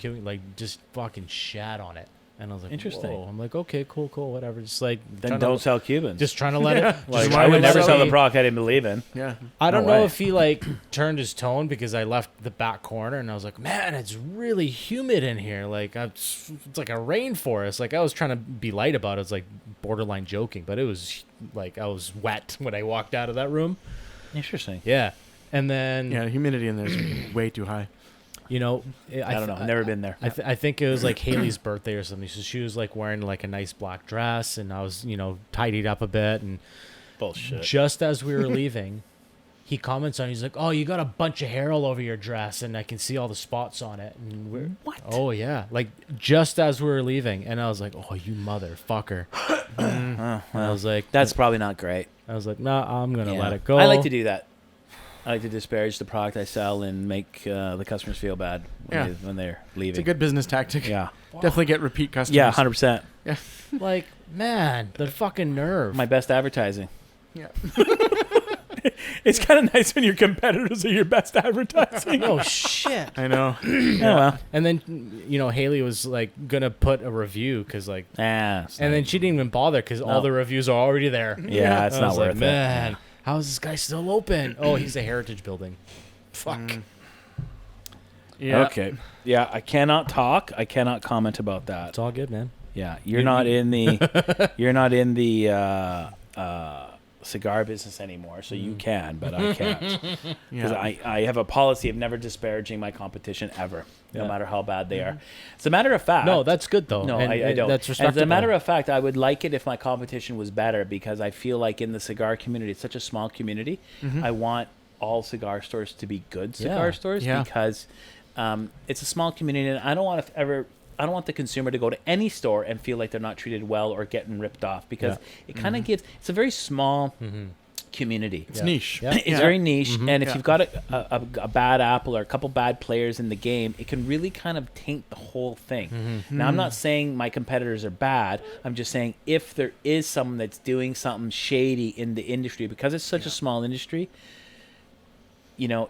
just fucking shat on it. And I was like, Interesting. Whoa. I'm like, okay, cool, whatever. Just Then trying don't to, sell Cubans. just trying to let it. like, just I trying would to never let sell it- the product I didn't believe in. Yeah. I don't No know way. if he turned his tone because I left the back corner and I was like, man, it's really humid in here. It's like a rainforest. I was trying to be light about it. It's borderline joking, but it was I was wet when I walked out of that room. Interesting. Yeah. And then, Yeah, the humidity in there is way too high. I don't know. I've never been there. I think it was Haley's birthday or something. So she was wearing a nice black dress and I was, tidied up a bit. And Bullshit. just as we were leaving, he comments on it. He's like, oh, you got a bunch of hair all over your dress and I can see all the spots on it. And we're, What? oh, yeah. Just as we were leaving. And I was like, oh, you motherfucker. And I was like, That's probably not great. nah, I'm going to Yeah. let it go. I like to do that. I like to disparage the product I sell and make the customers feel bad when they're leaving. It's a good business tactic. Yeah. Definitely get repeat customers. Yeah, 100%. Yeah. Like, man, the fucking nerve. My best advertising. Yeah. It's kind of nice when your competitors are your best advertising. Oh shit. I know. Yeah. Well. And then Haley was like gonna put a review because like, And then she didn't even bother because all the reviews are already there. Yeah, it's I not was worth like, it. man, how is this guy still open? Oh, he's a heritage building. Fuck. Yeah. Okay. Yeah, I cannot talk. I cannot comment about that. It's all good, man. Yeah, you're not in the cigar business anymore, so you can, but I can't. Because I have a policy of never disparaging my competition ever, no matter how bad they are. As a matter of fact, No, that's good though. no, And I don't. That's As respectable. a matter of fact, I would like it if my competition was better, because I feel like in the cigar community, it's such a small community. I want all cigar stores to be good cigar stores because it's a small community, and I don't want the consumer to go to any store and feel like they're not treated well or getting ripped off, because it kind of gives. It's a very small community. It's niche. Yeah. It's very niche, and if you've got a bad apple or a couple bad players in the game, it can really kind of taint the whole thing. Now, I'm not saying my competitors are bad. I'm just saying if there is someone that's doing something shady in the industry, because it's such a small industry,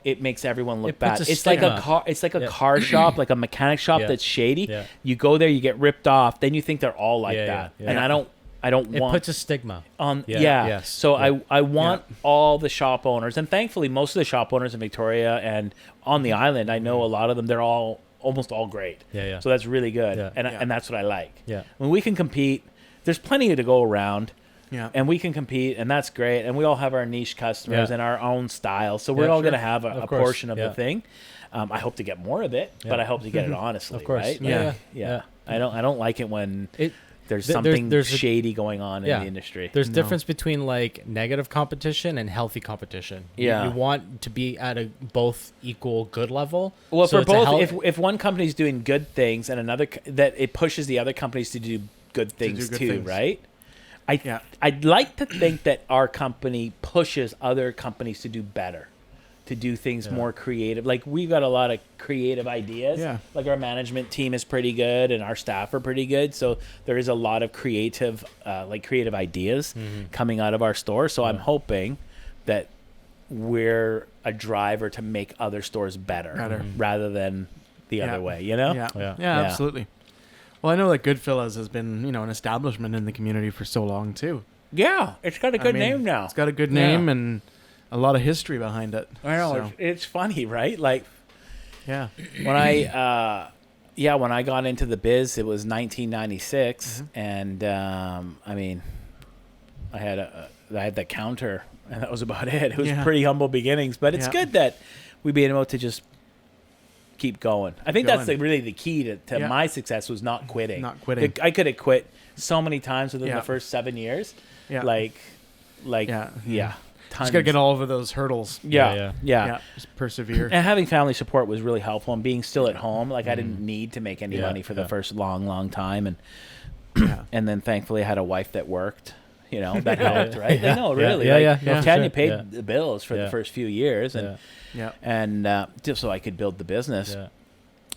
it makes everyone look bad. It's like a car. It's like a car shop, like a mechanic shop that's shady. Yeah. You go there, you get ripped off, then you think they're all like that, and I don't it want. puts a stigma. Yes. So I want all the shop owners, and thankfully most of the shop owners in Victoria and on the island, I know a lot of them. They're almost all great. Yeah. So that's really good, Yeah. and that's what I like. Yeah. When we can compete, there's plenty to go around. Yeah. And we can compete, and that's great. And we all have our niche customers and our own style. So we're all going to have a portion of the thing. I hope to get more of it, but I hope to get it honestly. Of course. Right? Yeah. I don't like it when there's there's something shady going on in the industry. There's difference between like negative competition and healthy competition. Yeah. You want to be at both equal good level. Well, So for it's a both, if one company's doing good things and another that it pushes the other companies to do good things too, right? I'd like to think that our company pushes other companies to do better, to do things more creative. Like, we've got a lot of creative ideas. Yeah. Like, our management team is pretty good and our staff are pretty good. So there is a lot of creative ideas coming out of our store. So I'm hoping that we're a driver to make other stores better. Rather than the other way, Yeah, absolutely. Well, I know that Goodfellas has been, an establishment in the community for so long too. Yeah, it's got a good name now. It's got a good name and a lot of history behind it. I know. So, It's funny, right? Like, yeah. when I got into the biz, it was 1996, and I had the counter, and that was about it. It was pretty humble beginnings, but it's good that we've been able to just keep going. I think that's really the key to my success, was not quitting. Not quitting. I could have quit so many times within the first 7 years. Yeah. Tons. Just gotta get all over those hurdles. Yeah. Just persevere. And having family support was really helpful, and being still at home. Like, I didn't need to make any money for the first long time, and and then thankfully I had a wife that worked. That helped, right? Yeah. No, really. Tanya paid the bills for the first few years, and just so I could build the business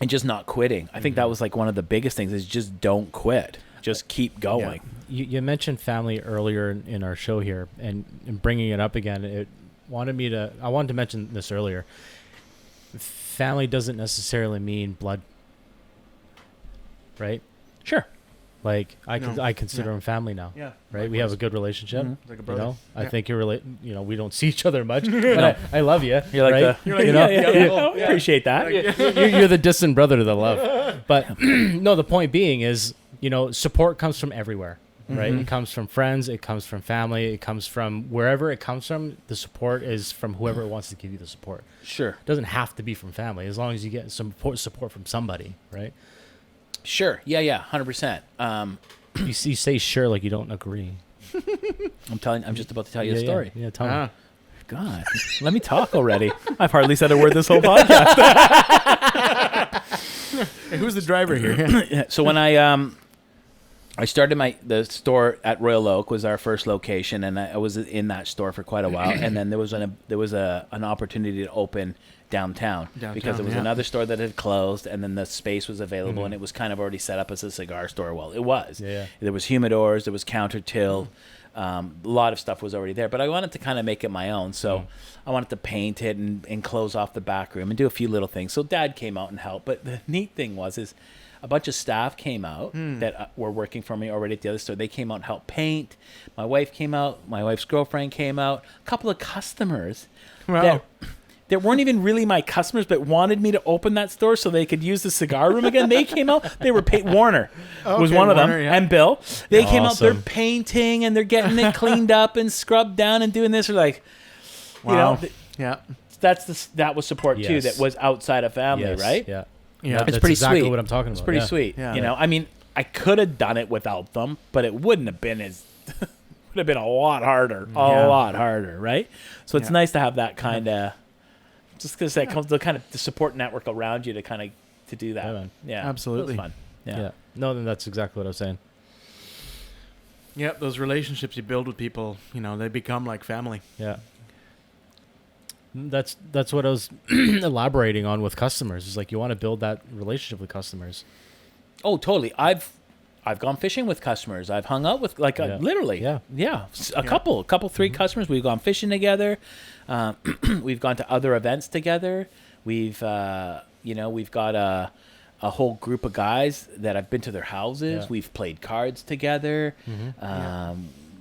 and just not quitting. I think that was like one of the biggest things, is just don't quit. Just keep going. You mentioned family earlier in our show here, and bringing it up again, I wanted to mention this earlier. Family doesn't necessarily mean blood, right? Sure. Like, I consider them family now. Yeah. Right. We have a good relationship. Like a brother. I think you're we don't see each other much, but I love you. You're like right? I appreciate that. You're the distant brother to the love. But no, the point being is, support comes from everywhere, right? It comes from friends. It comes from family. It comes from wherever it comes from. The support is from whoever wants to give you the support. Sure. It doesn't have to be from family, as long as you get some support from somebody, right? Sure. Yeah. 100%. You say sure like you don't agree. I'm just about to tell you a story. Yeah, tell me. God, let me talk already. I've hardly said a word this whole podcast. Hey, who's the driver here? So when I I started the store at Royal Oak was our first location, and I was in that store for quite a while. And then there was an opportunity to open downtown because there was another store that had closed, and then the space was available, and it was kind of already set up as a cigar store. Well, it was. Yeah. There was humidors, there was counter till. A lot of stuff was already there, but I wanted to kind of make it my own. So I wanted to paint it and close off the back room and do a few little things. So Dad came out and helped. But the neat thing is a bunch of staff came out that were working for me already at the other store. They came out and helped paint. My wife came out. My wife's girlfriend came out. A couple of customers that weren't even really my customers, but wanted me to open that store so they could use the cigar room again. They came out. They were Warner was one of them, and Bill. They came out. They're painting and they're getting it cleaned up and scrubbed down and doing this. They're like, that was support too. That was outside of family, right? Yeah, it's that's pretty exactly sweet. what I'm talking about. It's pretty sweet. Yeah. I mean, I could have done it without them, but it wouldn't have been as. Would have been a lot harder. A lot harder, right? So it's nice to have that kind of. Just because that comes the kind of the support network around you to do that. Yeah, absolutely. It was fun. Yeah. No, then that's exactly what I was saying. Yep, those relationships you build with people, they become like family. Yeah. That's what I was elaborating on with customers. Is like you want to build that relationship with customers. Oh, totally. I've gone fishing with customers. I've hung out with literally. A couple, 3 customers. We've gone fishing together. We've gone to other events together. We've got a whole group of guys that I've been to their houses. We've played cards together.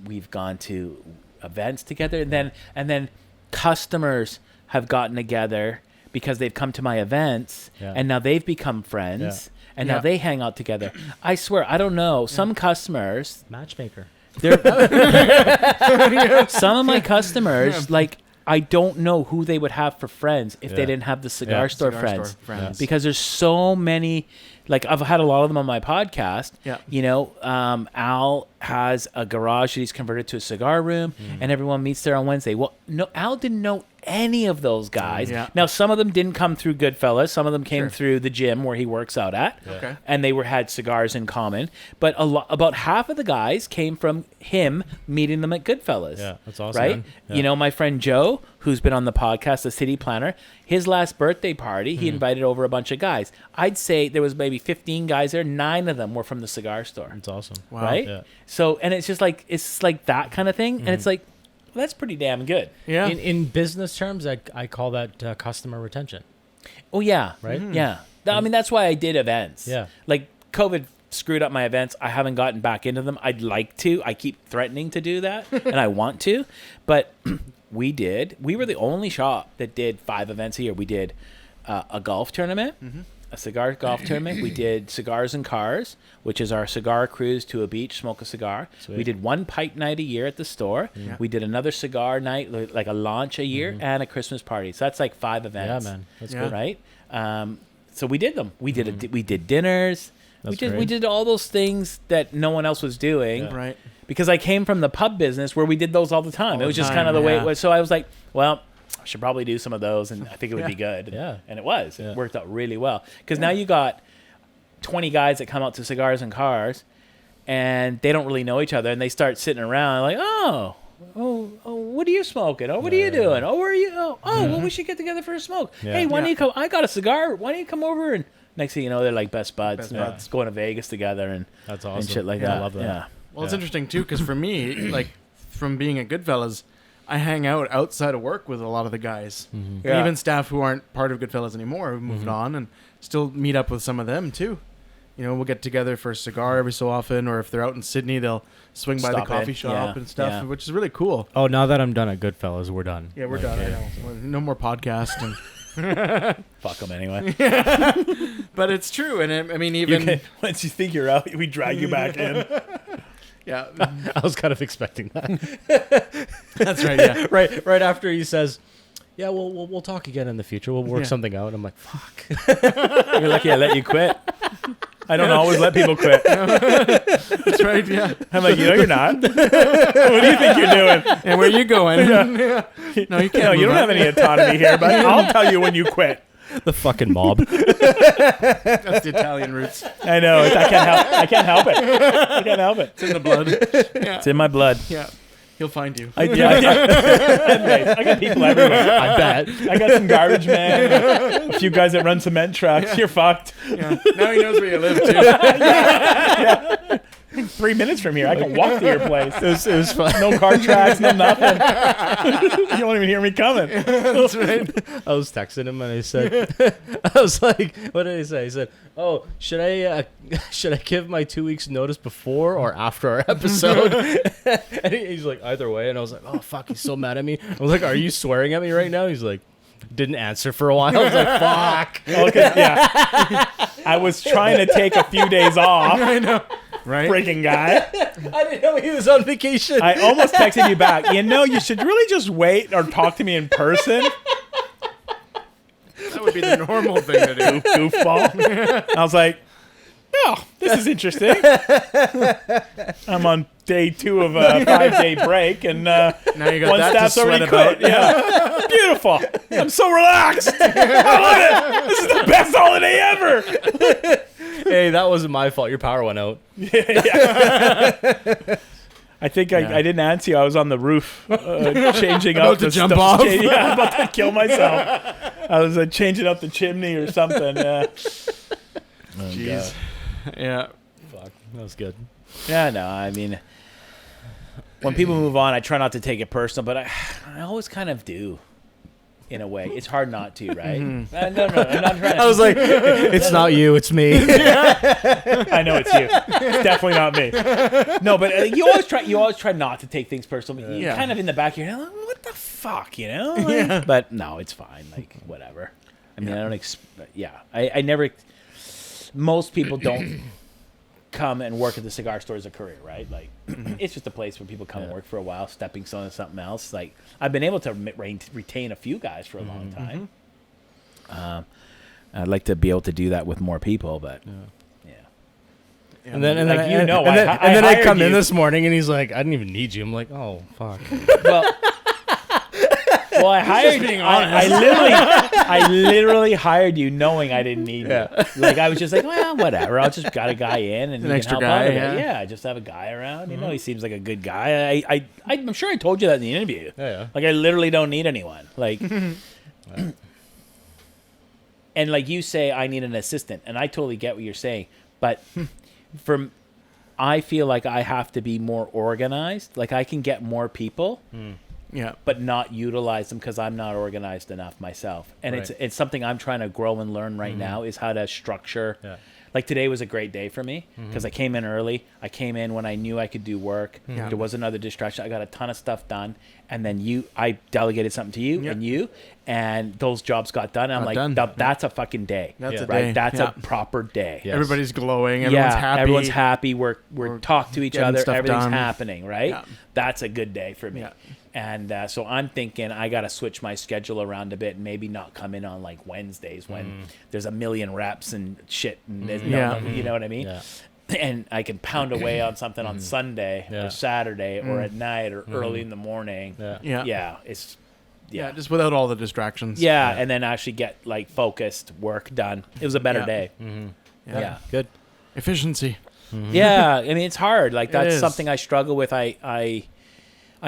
We've gone to events together, and then customers have gotten together because they've come to my events, and now they've become friends. And now they hang out together. I swear, I don't know. Some customers... Matchmaker. Some of my customers, I don't know who they would have for friends if they didn't have the cigar store friends. Because there's so many... I've had a lot of them on my podcast. Al has a garage that he's converted to a cigar room, and everyone meets there on Wednesday. Well, no, Al didn't know any of those guys. Now, some of them didn't come through Goodfellas. Some of them came through the gym where he works out at, and they had cigars in common. But about half of the guys came from him meeting them at Goodfellas. Yeah, that's awesome. Right? Yeah. My friend Joe, who's been on the podcast, the city planner, his last birthday party, he invited over a bunch of guys. I'd say there was maybe 15 guys there. 9 of them were from the cigar store. That's awesome. Wow. Right? Yeah. So, and it's just like that kind of thing. And it's like, well, that's pretty damn good. Yeah. In business terms, I call that customer retention. Oh, yeah. Right? Yeah. I mean, that's why I did events. Yeah. Like, COVID screwed up my events. I haven't gotten back into them. I'd like to. I keep threatening to do that, and I want to. But we were the only shop that did 5 events a year. We did a golf tournament, a cigar golf tournament. We did Cigars and Cars, which is our cigar cruise to a beach, smoke a cigar. Sweet. We did 1 pipe night a year at the store. Yeah. We did another cigar night, like a launch a year, and a Christmas party. So that's like 5 events. Yeah, man. That's Yeah. good. Right? So we did them. We did we did dinners. That's we great. did all those things that no one else was doing. Yeah. Right. Because I came from the pub business where we did those all the time. All It was the just time, kind of the way it yeah. was. So I was like, well, I should probably do some of those, and I think it would be good. Yeah. And it was. Yeah. It worked out really well. Because now you got 20 guys that come out to Cigars and Cars, and they don't really know each other, and they start sitting around like, oh, what are you smoking? Oh, what are you doing? Oh, where are you? Oh, well, we should get together for a smoke. Yeah. Hey, why don't Yeah. you come? I got a cigar. Why don't you come over? And next thing you know, they're like best buds. Best buds. Going to Vegas together and That's and awesome. shit like Yeah, that. I love that. Yeah. Well, it's Yeah. interesting too, because for me, like from being at Goodfellas, I hang out outside of work with a lot of the guys, and Yeah. even staff who aren't part of Goodfellas anymore, who moved on, and still meet up with some of them too. We'll get together for a cigar every so often, or if they're out in Sydney, they'll swing by the Stop coffee in. shop Yeah. and stuff, Yeah. which is really cool. Oh, now that I'm done at Goodfellas, we're done. Yeah, we're Like, done. I know. No more podcast, Fuck them anyway. but it's true. And I mean, even Once you think you're out, we drag you back in. yeah, I was kind of expecting that. that's right. Yeah, right after he says, "Yeah, we'll talk again in the future. We'll work Yeah. something out." I'm like, "Fuck." You're lucky I let you quit. I don't always let people quit. that's right. Yeah, I'm like, you're not. What do you think you're doing? and where you going? No, you can't. No, you move don't on. have any autonomy here, but I'll tell you when you quit. The fucking mob. That's the Italian roots. I know. I can't help it. I can't help it. It's in the blood. Yeah. It's in my blood. Yeah. He'll find you. I got people everywhere. I bet. I got some garbage man. A few guys that run cement trucks. Yeah. You're fucked. Yeah. Now he knows where you live too. Yeah. 3 minutes from here, I can walk to your place. It was fun. No car tracks, no nothing. You won't even hear me coming. That's right. I was texting him and I said, I was like, what did he say? He said, "Oh, should I give my 2 weeks notice before or after our episode?" And he's like, either way. And I was like, oh fuck, he's so mad at me. I was like, are you swearing at me right now? He's like, didn't answer for a while. I was like, fuck. Okay, yeah. I was trying to take a few days off. I know. Right? Freaking guy. I didn't know he was on vacation. I almost texted you back. You know, you should really just wait or talk to me in person. That would be the normal thing to do. Goofball. I was like, oh, this is interesting. I'm on day 2 of a 5-day break, and Now you got one that to staff's sweat already about. quit. Yeah. Beautiful. I'm so relaxed. I love it. This is the best holiday ever. Hey, that wasn't my fault. Your power went out. I think I didn't answer you. I was on the roof changing About up to the jump stuff. off? Yeah, about to kill myself. I was changing up the chimney or something. Yeah. Jeez. Yeah. Fuck, that was good. Yeah, no, I mean, when people move on, I try not to take it personal, but I always kind of do. In a way, it's hard not to, right? No, I'm not trying. I was like, it's not you, it's me. I know it's you. It's definitely not me. No, but you always try not to take things personal. You kind of in the back of your head, like, what the fuck, you know? Like, but no, it's fine. Like whatever. I mean, I don't. I never. Most people don't come and work at the cigar store as a career, right? Like, it's just a place where people come and work for a while, stepping stone to something else. Like, I've been able to retain a few guys for a long time. I'd like to be able to do that with more people, but yeah. And then Like, you know, and then I hired come in you. this morning and he's like, I didn't even need you. I'm like, oh fuck. Well, I hired. being I literally hired you knowing I didn't need you. Yeah. Like, I was just like, well, whatever. I'll just got a guy in and An he extra can help guy, out a bit. yeah. Yeah, just have a guy around. You know, he seems like a good guy. I'm sure I told you that in the interview. Yeah. Like, I literally don't need anyone. Like, and like you say, I need an assistant, and I totally get what you're saying. But I feel like I have to be more organized. Like, I can get more people. Yeah. But not utilize them because I'm not organized enough myself. And Right. it's something I'm trying to grow and learn right now is how to structure. Yeah. Like, today was a great day for me because I came in early. I came in when I knew I could do work. Yeah. There was another distraction. I got a ton of stuff done. And then I delegated something to you and you, and those jobs got done. And I'm Got like, done. That's a fucking day. That's a right? day. That's Yeah. a proper day. Yeah. Yes. Everybody's glowing. Everyone's happy. Everyone's happy. We're talk to each getting other. stuff Everything's done. happening, right? Yeah. That's a good day for me. Yeah. And so I'm thinking I got to switch my schedule around a bit and maybe not come in on like Wednesdays when there's a million reps and shit. And there's you know what I mean? Yeah. And I can pound away on something on Sunday Yeah. or Saturday or at night or early in the morning. Yeah. Yeah. Yeah. It's, Yeah, just without all the distractions. yeah. And then actually get like focused work done. It was a better Yeah. day. Yeah. Yeah. Good. Efficiency. Yeah, I mean, it's hard. Like, that's is. something I struggle with. I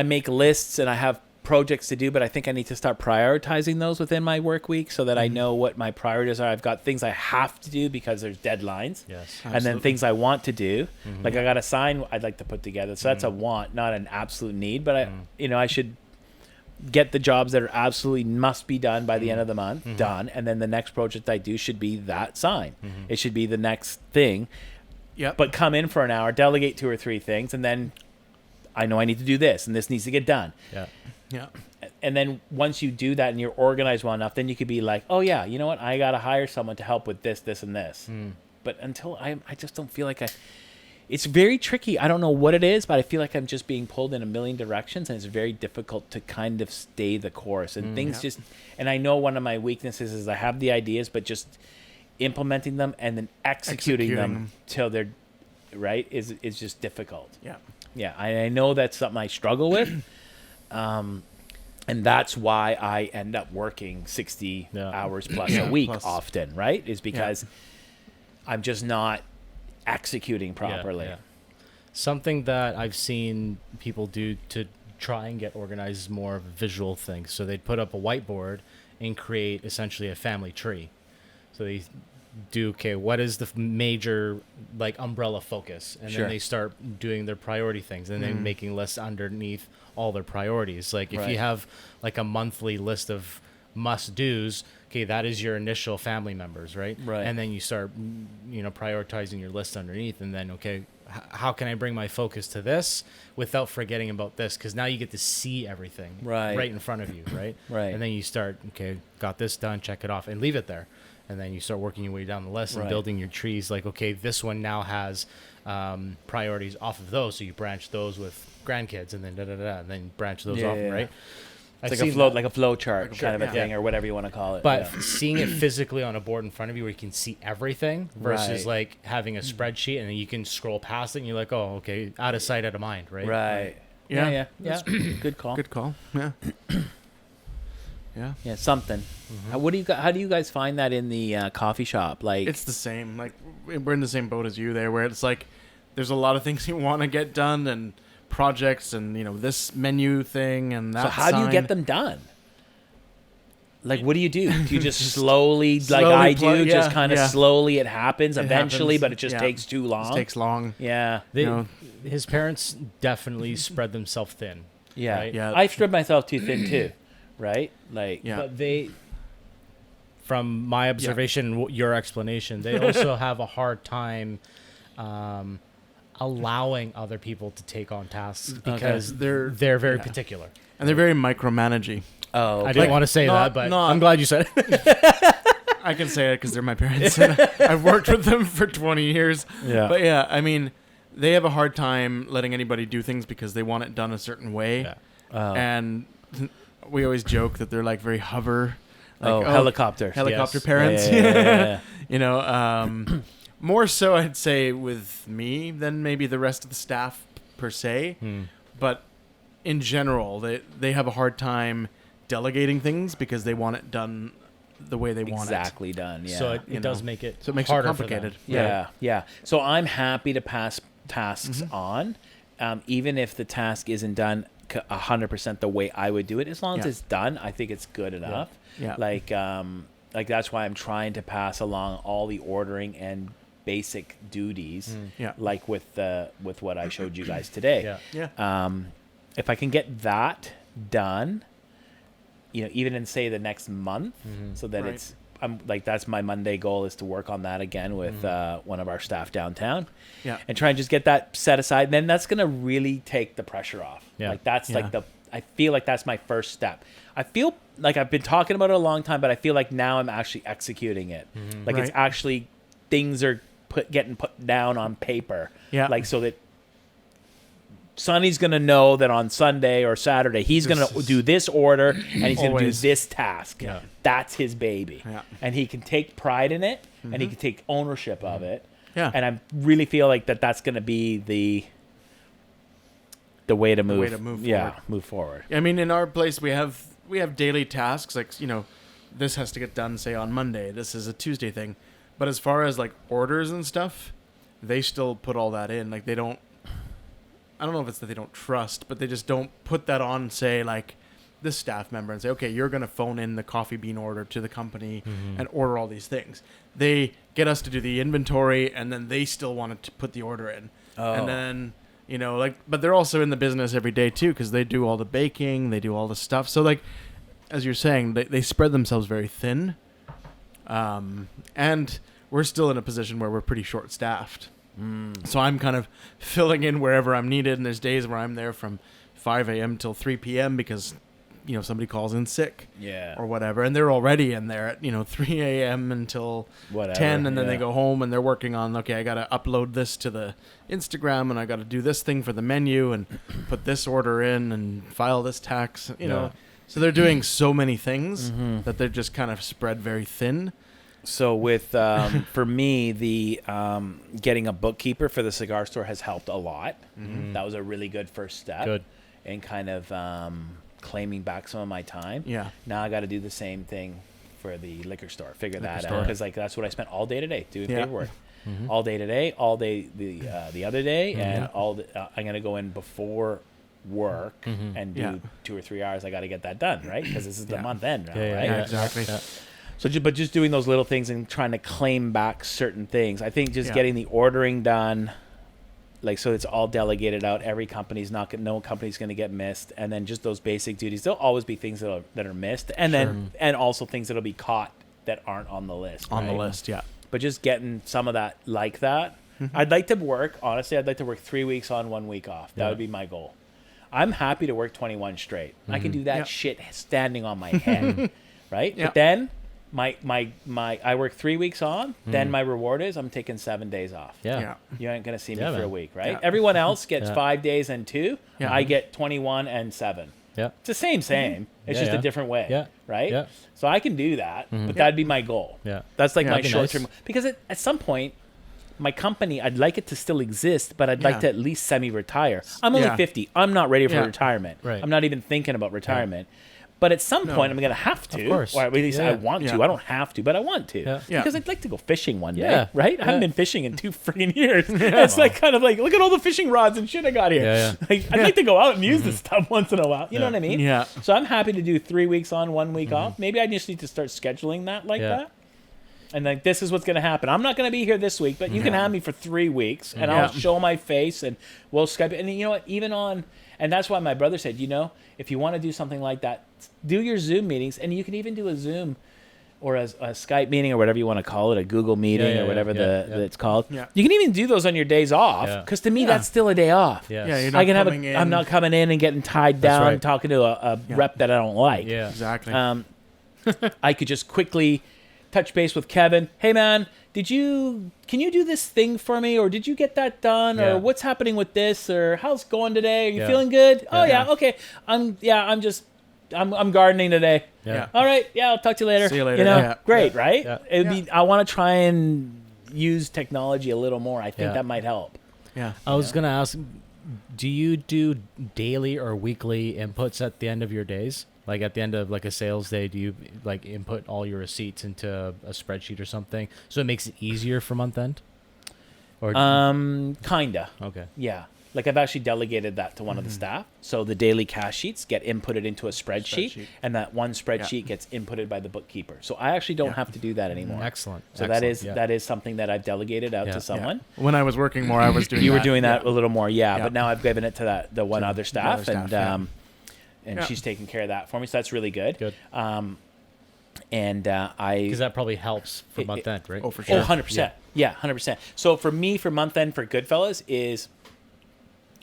make lists and I have projects to do, but I think I need to start prioritizing those within my work week so that I know what my priorities are. I've got things I have to do because there's deadlines. Yes. And then Absolutely. things I want to do. Like, I got a sign I'd like to put together. So that's a want, not an absolute need. But I should get the jobs that are absolutely must be done by the end of the month done. And then the next project I do should be that sign. It should be the next thing. Yep. But come in for an hour, delegate 2 or 3 things, and then I know I need to do this, and this needs to get done. Yeah. Yeah. And then once you do that and you're organized well enough, then you could be like, oh yeah, you know what? I got to hire someone to help with this, this, and this. But until I just don't feel like it's very tricky. I don't know what it is, but I feel like I'm just being pulled in a million directions, and it's very difficult to kind of stay the course. And things just, and I know one of my weaknesses is I have the ideas, but just implementing them and then executing them till they're right is just difficult. Yeah. Yeah, I know that's something I struggle with. And that's why I end up working 60 hours plus a week often, right? Is because I'm just not executing properly. Yeah. Something that I've seen people do to try and get organized is more of a visual thing. So they'd put up a whiteboard and create essentially a family tree. So they do, okay, what is the major like umbrella focus? And then they start doing their priority things and then making lists underneath all their priorities. Like if you have like a monthly list of must-dos, okay, that is your initial family members, right? And then you start, prioritizing your list underneath, and then, okay, how can I bring my focus to this without forgetting about this? Because now you get to see everything right in front of you, right? And then you start, okay, got this done, check it off, and leave it there. And then you start working your way down the list and building your trees. Like, okay, this one now has priorities off of those, so you branch those with grandkids, and then and then branch those off, right? It's like a flow chart kind of a thing, or whatever you want to call it. But seeing it physically on a board in front of you where you can see everything versus like having a spreadsheet and then you can scroll past it and you're like, oh, okay, out of sight, out of mind, right? Right. Yeah. Good call. Good call. Yeah. Yeah, something. How do you guys find that in the coffee shop? Like, it's the same. Like, we're in the same boat as you there, where it's like there's a lot of things you want to get done and projects and this menu thing and that. So how do you get them done? Like, what do you do? Do you just slowly like I do, just kind of slowly? It happens eventually, but it just takes too long. It takes long. Yeah. His parents definitely spread themselves thin. Yeah. Right? Yeah. I spread myself too thin too. Right? Like, but they, from my observation, your explanation, they also have a hard time allowing other people to take on tasks because they're very particular. And they're very micromanaging. Oh, okay. I didn't want to say that, but I'm glad you said it. I can say it because they're my parents. I've worked with them for 20 years. Yeah. But yeah, I mean, they have a hard time letting anybody do things because they want it done a certain way. Yeah. And we always joke that they're like very hover. Like, helicopter parents. Yeah. More so, I'd say, with me than maybe the rest of the staff per se. But in general, they have a hard time delegating things because they want it done the way they want it. Exactly done, yeah. So it does make it so it makes harder it complicated. Yeah. So I'm happy to pass tasks on, even if the task isn't done 100% the way I would do it. As long as it's done, I think it's good enough. Yeah. Like that's why I'm trying to pass along all the ordering and basic duties, like with what I showed you guys today. If I can get that done, even in say the next month, so that I'm like, that's my Monday goal, is to work on that again with one of our staff downtown, and try and just get that set aside. And then that's gonna really take the pressure off. Like that's like I feel like that's my first step. I feel like I've been talking about it a long time, but I feel like now I'm actually executing it. Like it's actually, things are getting put down on paper. Like, so that Sonny's going to know that on Sunday or Saturday, he's going to do this order and he's going to do this task. That's his baby. And he can take pride in it and he can take ownership of it. And I really feel like that's going to be the way to move. Forward. Move forward. I mean, in our place, we have daily tasks. Like, this has to get done, say, on Monday. This is a Tuesday thing. But as far as like orders and stuff, they still put all that in. Like, they don't, I don't know if it's that they don't trust, but they just don't put that on, say, like, this staff member and say, okay, you're going to phone in the coffee bean order to the company and order all these things. They get us to do the inventory, and then they still want to put the order in. And then, but they're also in the business every day too, because they do all the baking, they do all the stuff. So, like, as you're saying, they spread themselves very thin. And we're still in a position where we're pretty short-staffed. So I'm kind of filling in wherever I'm needed, and there's days where I'm there from 5 a.m. till 3 p.m. because, somebody calls in sick or whatever, and they're already in there at, 3 a.m. until 10, and then they go home and they're working on, okay, I got to upload this to the Instagram, and I got to do this thing for the menu and put this order in and file this tax, So they're doing so many things that they're just kind of spread very thin. So with for me, the getting a bookkeeper for the cigar store has helped a lot. That was a really good first step. And kind of claiming back some of my time. Yeah. Now I got to do the same thing for the liquor store. Figure Liquor that store. out, because like that's what I spent all day today doing Yeah. paperwork. All day today, all day the other day, and Yeah. I'm gonna go in before work and do Yeah. 2 or 3 hours. I got to get that done, right? Because this is the Yeah. month end now, Yeah, right? Yeah, exactly. Yeah. So, but just doing those little things and trying to claim back certain things. I think just Yeah. getting the ordering done, like so it's all delegated out. Every company's no company's going to get missed, and then just those basic duties. There'll always be things that are missed, and then and also things that'll be caught that aren't on the list. On the right? list, yeah. But just getting some of that like that. I'd like to work, honestly, I'd like to work 3 weeks on, 1 week off. That Yeah. would be my goal. I'm happy to work 21 straight. I can do that Yeah. shit standing on my head, right? Yeah. But then my I work 3 weeks on, then my reward is I'm taking 7 days off. Yeah. Yeah. You ain't going to see me Yeah, for a man. week, right? Yeah. Everyone else gets Yeah. 5 days and 2. Yeah. I get 21 and 7. Yeah. It's the same. It's Yeah, just a yeah. different way. Yeah. Right? Yeah. So I can do that, but that'd be my goal. Yeah. That's like Yeah, my that'd be short term. nice. Because at some point, my company, I'd like it to still exist, but I'd like Yeah. to at least semi-retire. I'm only Yeah. 50. I'm not ready for Yeah. retirement. Right. I'm not even thinking about retirement. But at some No. point, I'm going to have to. Of course. Or at least I Yeah. want to. Yeah. I don't have to, but I want to. Yeah. Yeah. Because I'd like to go fishing one day, Yeah. right? I haven't Yeah. been fishing in 2 freaking years. It's like kind of like, look at all the fishing rods and shit I got here. Yeah, Like, I'd like to go out and use this stuff once in a while. You know what I mean? Yeah. So I'm happy to do 3 weeks on, 1 week off. Maybe I just need to start scheduling that like Yeah. that. And like, this is what's going to happen. I'm not going to be here this week, but you can have me for 3 weeks, and I'll Yeah. show my face, and we'll Skype it. And you know what? Even on, and that's why my brother said, if you want to do something like that, do your Zoom meetings, and you can even do a Zoom or a Skype meeting or whatever you want to call it, a Google meeting Yeah, or whatever yeah. it's called. Yeah. You can even do those on your days off, Yeah. because to me Yeah. that's still a day off. Yes. Yeah, you're not I can have coming in. I'm not coming in and getting tied That's down right. talking to a Yeah. rep that I don't like. Yeah. Exactly. I could just quickly touch base with Kevin. Hey man, can you do this thing for me, or did you get that done, Yeah. or what's happening with this, or how's it going today? Are you Yeah. feeling good? Oh Yeah. yeah, okay. I'm gardening today. Yeah. All right, yeah, I'll talk to you later. See you later. know, Yeah. great, right? Yeah. It'd be. I want to try and use technology a little more. I think Yeah. that might help. yeah. I was gonna ask, do you do daily or weekly inputs at the end of your days? Like at the end of like a sales day, do you like input all your receipts into a spreadsheet or something so it makes it easier for month end? Or Kinda. okay. Yeah. Like I've actually delegated that to one of the staff. So the daily cash sheets get inputted into a spreadsheet, Spreadsheet. and that one spreadsheet gets inputted by the bookkeeper. So I actually don't have to do that anymore. Excellent. So Excellent. that is something that I've delegated out Yeah. to someone. When I was working more, I was doing You were that. doing that Yeah. a little more, yeah. Yeah. But now I've given it to the one To other the staff, other and staff, and Yeah. she's taking care of that for me. So that's really good. Good. I Because that probably helps for It- month end, right? Oh, for Oh, sure. 100%. Yeah, 100%. So for me, for month end for Goodfellas is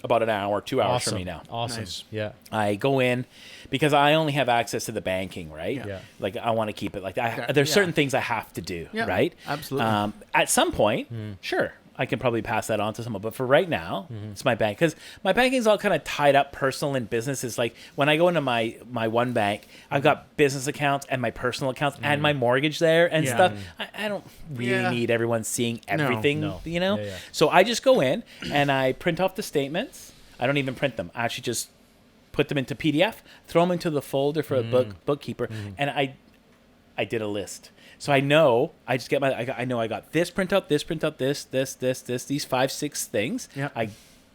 about an hour, 2 hours Awesome. for me now. Awesome. Nice. Yeah. I go in because I only have access to the banking, right? Yeah. Yeah. Like I want to keep it like that. Yeah. There's Yeah. certain things I have to do, Yeah, right? absolutely. At some point, sure, I can probably pass that on to someone. But for right now, it's my bank, because my banking's all kind of tied up, personal and business. Is like when I go into my one bank, I've got business accounts and my personal accounts and my mortgage there and Yeah. stuff. I don't really Yeah. need everyone seeing everything, No. you know. Yeah, yeah. So I just go in and I print off the statements. I don't even print them. I actually just put them into PDF, throw them into the folder for a bookkeeper, and I did a list. So I know I just get I know I got this printout, this, these 5-6 things. Yeah. I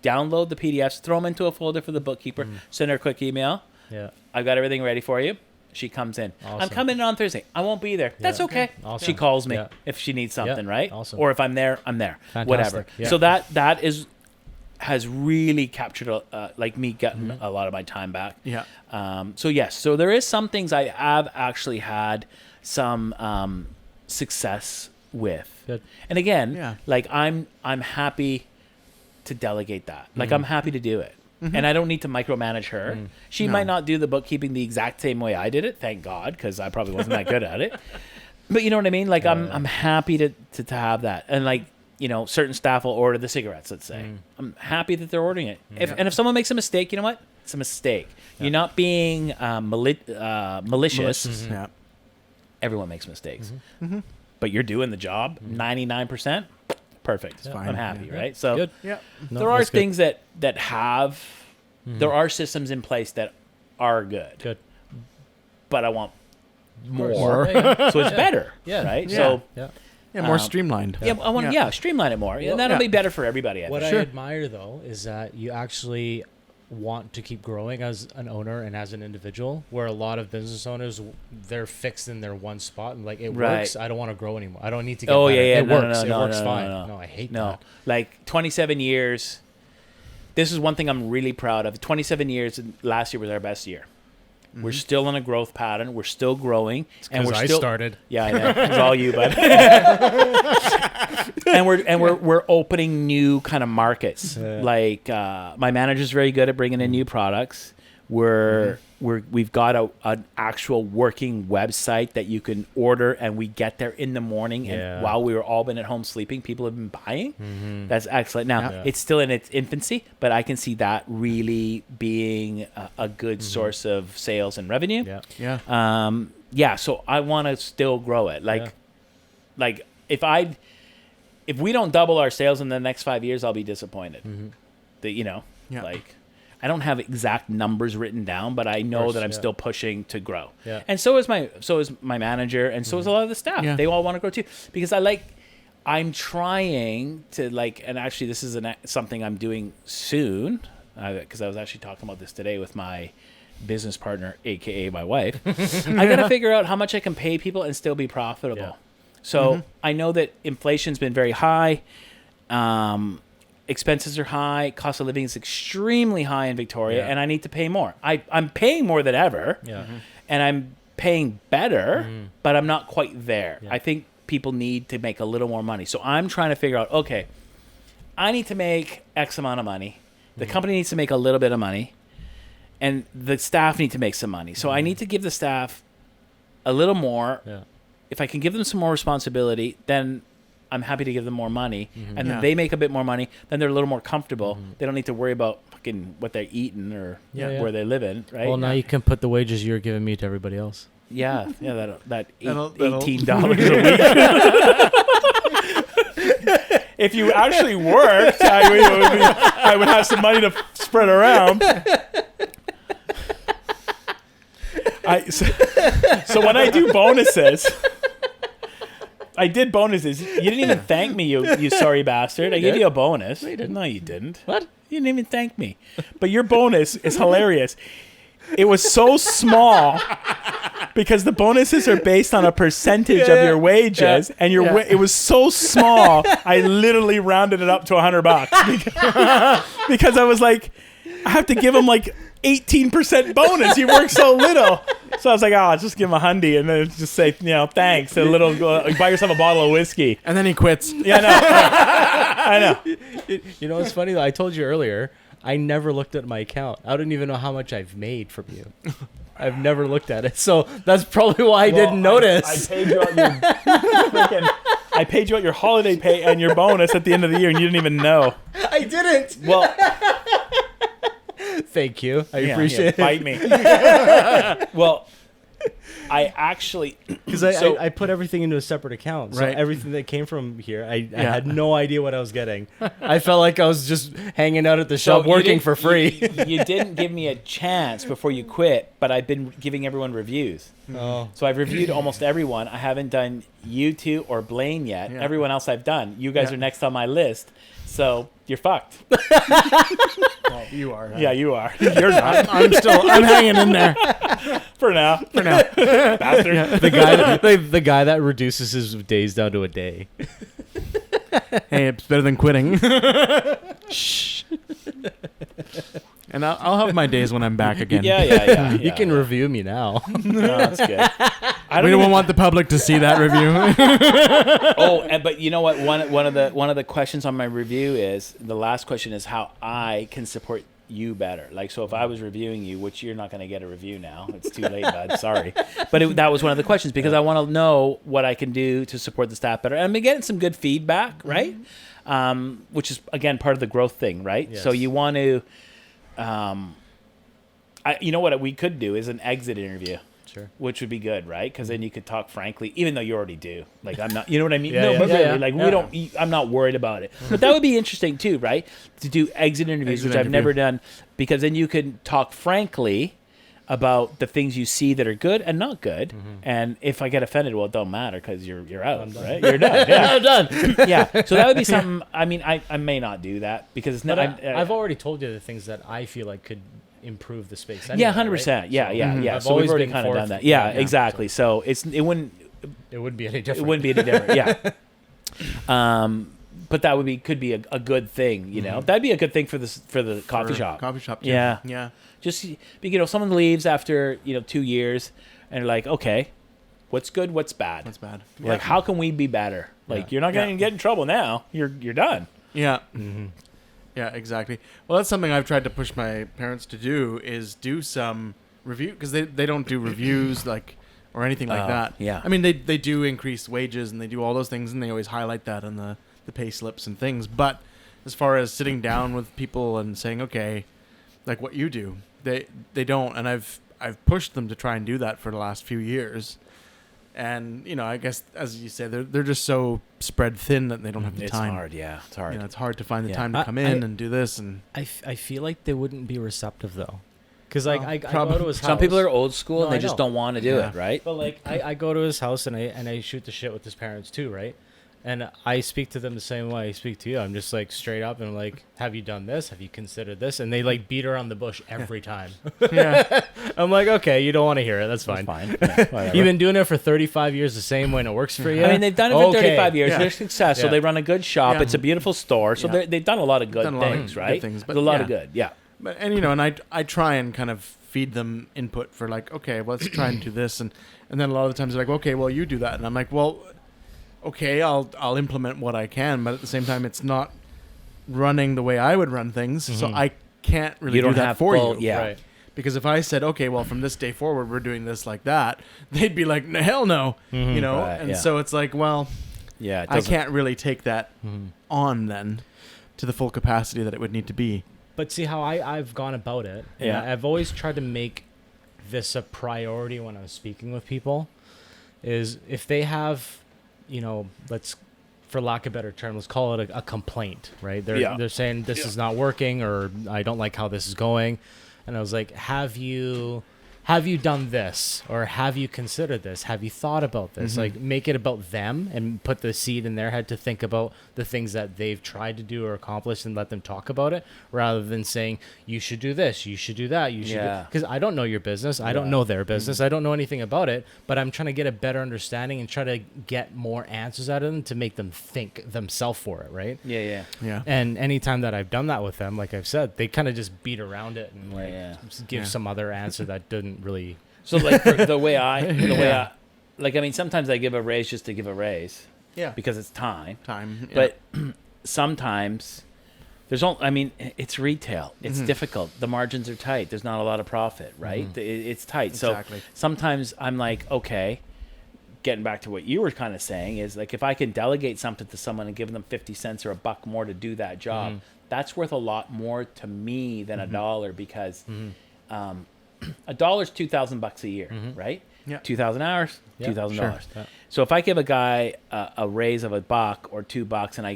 download the PDFs, throw them into a folder for the bookkeeper, send her a quick email. Yeah. I've got everything ready for you. She comes in. I'm Awesome. coming in on Thursday. I won't be there. That's okay. Awesome. She calls me Yeah. if she needs something, Yeah. right? Awesome. Or if I'm there, I'm there. Fantastic. Whatever. Yeah. So that has really captured like me getting a lot of my time back. Yeah. So yes, so there is some things I have actually had some success with. Good. And again, Yeah. like I'm happy to delegate that. Like I'm happy to do it. And I don't need to micromanage her. She No. might not do the bookkeeping the exact same way I did it, thank God, because I probably wasn't that good at it. But you know what I mean? Like I'm happy to have that. And like, you know, certain staff will order the cigarettes, let's say. I'm happy that they're ordering it. And if someone makes a mistake, you know what? It's a mistake. You're not being malicious. Yeah. Everyone makes mistakes. But you're doing the job 99%. Perfect. fine. I'm happy, Yeah. right? So Good. Yeah. No, there are that's good. things that have there are systems in place that are good. Good. But I want more. More. So it's better. Yeah. Right? Yeah. So Yeah. Yeah, more streamlined. yeah, I want streamline it more. And that'll Yeah. be better for everybody. I What think. I Sure. admire though is that you actually want to keep growing as an owner and as an individual, where a lot of business owners, they're fixed in their one spot and like it Right. works. I don't want to grow anymore. I don't need to get Oh, better. yeah. It No, works. no, It works no, fine. no. No, I hate No, that. like 27 years. This is one thing I'm really proud of. 27 years. Last year was our best year. We're still on a growth pattern. We're still growing, and we're I still. started. Yeah, I know. It's all you, bud. and we're opening new kind of markets. Yeah. Like my manager's very good at bringing in new products. We've got an actual working website that you can order, and we get there in the morning. And Yeah. while we were all been at home sleeping, people have been buying. Mm-hmm. That's excellent. Now Yeah. it's still in its infancy, but I can see that really being a good source of sales and revenue. Yeah. Yeah. So I want to still grow it. Yeah. Like if we don't double our sales in the next 5 years, I'll be disappointed. Mm-hmm. That Yeah. like I don't have exact numbers written down, but I know course, that I'm yeah. still pushing to grow. Yeah. And so is my manager, and so is a lot of the staff. Yeah. They all want to grow too, because I'm trying to and actually this is something I'm doing soon, because I was actually talking about this today with my business partner, aka my wife. I got to figure out how much I can pay people and still be profitable. Yeah. So I know that inflation's been very high. Expenses are high. Cost of living is extremely high in Victoria, Yeah. and I need to pay more. I'm paying more than ever, Yeah. and I'm paying better, but I'm not quite there. Yeah. I think people need to make a little more money. So I'm trying to figure out, okay, I need to make X amount of money. The company needs to make a little bit of money, and the staff need to make some money. So I need to give the staff a little more. Yeah. If I can give them some more responsibility, then I'm happy to give them more money. And Yeah. then they make a bit more money, then they're a little more comfortable. They don't need to worry about fucking what they're eating or Yeah. where they live in, right? Well, now you can put the wages you're giving me to everybody else. Yeah, that That'll- $18 a week. If you actually worked, I would have some money to spread around. So when I do bonuses, I did bonuses. You didn't even thank me, you sorry bastard. I gave you a bonus. No, you didn't. No, you didn't. What? You didn't even thank me. But your bonus is hilarious. It was so small because the bonuses are based on a percentage of your wages, and it was so small. I literally rounded it up to $100 because I was like, I have to give him like 18% bonus. You work so little. So I was like, I'll just give him $100 and then just say, thanks. A little, buy yourself a bottle of whiskey. And then he quits. Yeah, I know. You know what's funny though? I told you earlier, I never looked at my account. I don't even know how much I've made from you. I've never looked at it. So that's probably why I didn't notice. I paid you out your holiday pay and your bonus at the end of the year, and you didn't even know. I didn't. Well, Thank you. I appreciate it. Bite me. Well, I actually Because so- I put everything into a separate account. So Right. everything that came from here, I had no idea what I was getting. I felt like I was just hanging out at the shop you working didn't- for free. You didn't give me a chance before you quit, but I've been giving everyone reviews. Oh. So I've reviewed almost everyone. I haven't done you two or Blaine yet. Yeah. Everyone else I've done. You guys Yeah. are next on my list. So you're fucked. Well, you are. Yeah, you are. You're not. I'm hanging in there For now. for now. Bastard. The guy that reduces his days down to a day. Hey, it's better than quitting. Shh. And I'll have my days when I'm back again. Yeah. You can review me now. No, that's good. I We don't don't even, want the public to see that review. but you know what? One of the questions on my review is, the last question is how I can support you better. Like, so if I was reviewing you, which you're not going to get a review now, it's too late, bud. Sorry. But that was one of the questions, because I want to know what I can do to support the staff better. And I've been getting some good feedback, right? Which is, again, part of the growth thing, right? Yes. So you want to, you know what we could do is an exit interview. Sure. Which would be good, right? Because then you could talk frankly, even though you already do. Like, I'm not, you know what I mean? Yeah, No, yeah, but yeah, really, yeah. like, Yeah. we don't, I'm not worried about it. But that would be interesting too, right? To do exit interviews, Exit which I've interview. never done, because then you can talk frankly about the things you see that are good and not good. And if I get offended, well, it don't matter because you're out, right? You're done. Yeah. I'm done. Yeah. So that would be something. I mean, I may not do that because it's But not. I've already told you the things that I feel like could improve the space. Anyway, yeah, 100%. Right? Yeah, So yeah. I've So we've always already been kind of done that. forth- Yeah, yeah, exactly. So it wouldn't It wouldn't be any different. it wouldn't be any different. Yeah. But that would be could be a good thing. You know, that'd be a good thing for the coffee shop. Coffee shop. Too. Yeah. Yeah. Just someone leaves after 2 years, and they're like, okay, what's good, what's bad? That's bad. Like, how can we be better? Like, you're not going to get in trouble now. You're done. Yeah. Yeah, exactly. Well, that's something I've tried to push my parents to do is do some review because they don't do reviews like or anything like that. yeah. I mean, they do increase wages and they do all those things and they always highlight that on the pay slips and things. But as far as sitting down with people and saying, okay, like what you do, they don't. And I've pushed them to try and do that for the last few years. And, I guess, as you say, they're just so spread thin that they don't have the time. It's hard, yeah. It's hard. It's hard to find the Yeah. time to come in and do this. And I feel like they wouldn't be receptive though, because like Well, I go probably. to his house. Some people are old school No, and they I just know. don't want to do Yeah. it, right? But like I go to his house and I shoot the shit with his parents too, right? And I speak to them the same way I speak to you. I'm just like straight up and I'm like, have you done this? Have you considered this? And they like beat around the bush every time. yeah, I'm like, okay, you don't want to hear it. That's fine. Fine. Yeah, whatever. You've been doing it for 35 years the same way and it works for you. I mean, they've done it for Okay. 35 years. Yeah. They're successful. Yeah. They run a good shop. Yeah. It's a beautiful store. So Yeah. they've done a lot of good Done a lot of things, good right? things, but a lot yeah. of good, yeah. but and I try and kind of feed them input for like, okay, well, let's try and do this, and then a lot of the times they're like, okay, well, you do that, and I'm like, well, okay, I'll implement what I can, but at the same time, it's not running the way I would run things, so I can't really You don't do that have for full- you. yeah. Right. Because if I said, okay, well, from this day forward, we're doing this like that, they'd be like, no, hell no, Right, and yeah. so it's like, well, Yeah, it I doesn't- can't really take that on then to the full capacity that it would need to be. But see how I've gone about it. And Yeah. I've always tried to make this a priority when I'm speaking with people. Is if they have, let's, for lack of a better term, let's call it a complaint, right? They're saying this is not working or I don't like how this is going. And I was like, have you done this or have you considered this? Have you thought about this? Like make it about them and put the seed in their head to think about the things that they've tried to do or accomplish and let them talk about it rather than saying you should do this, you should do that, you should because I don't know your business. I don't know their business. I don't know anything about it, but I'm trying to get a better understanding and try to get more answers out of them to make them think themselves for it, right? Yeah. Yeah. And anytime that I've done that with them, like I've said, they kind of just beat around it and like Yeah. just give Yeah. some other answer that didn't really. So like for the way I sometimes I give a raise just to give a raise Yeah. because it's time. Time. Yeah. But sometimes it's retail. It's difficult. The margins are tight. There's not a lot of profit, right? It's tight. Exactly. So sometimes I'm like, okay, getting back to what you were kind of saying is like if I can delegate something to someone and give them 50 cents or $1 more to do that job, that's worth a lot more to me than $1 because $1 is $2,000 a year, right? Yeah. 2,000 hours, Yeah, $2,000. sure. Yeah. So if I give a guy a raise of $1 or $2, and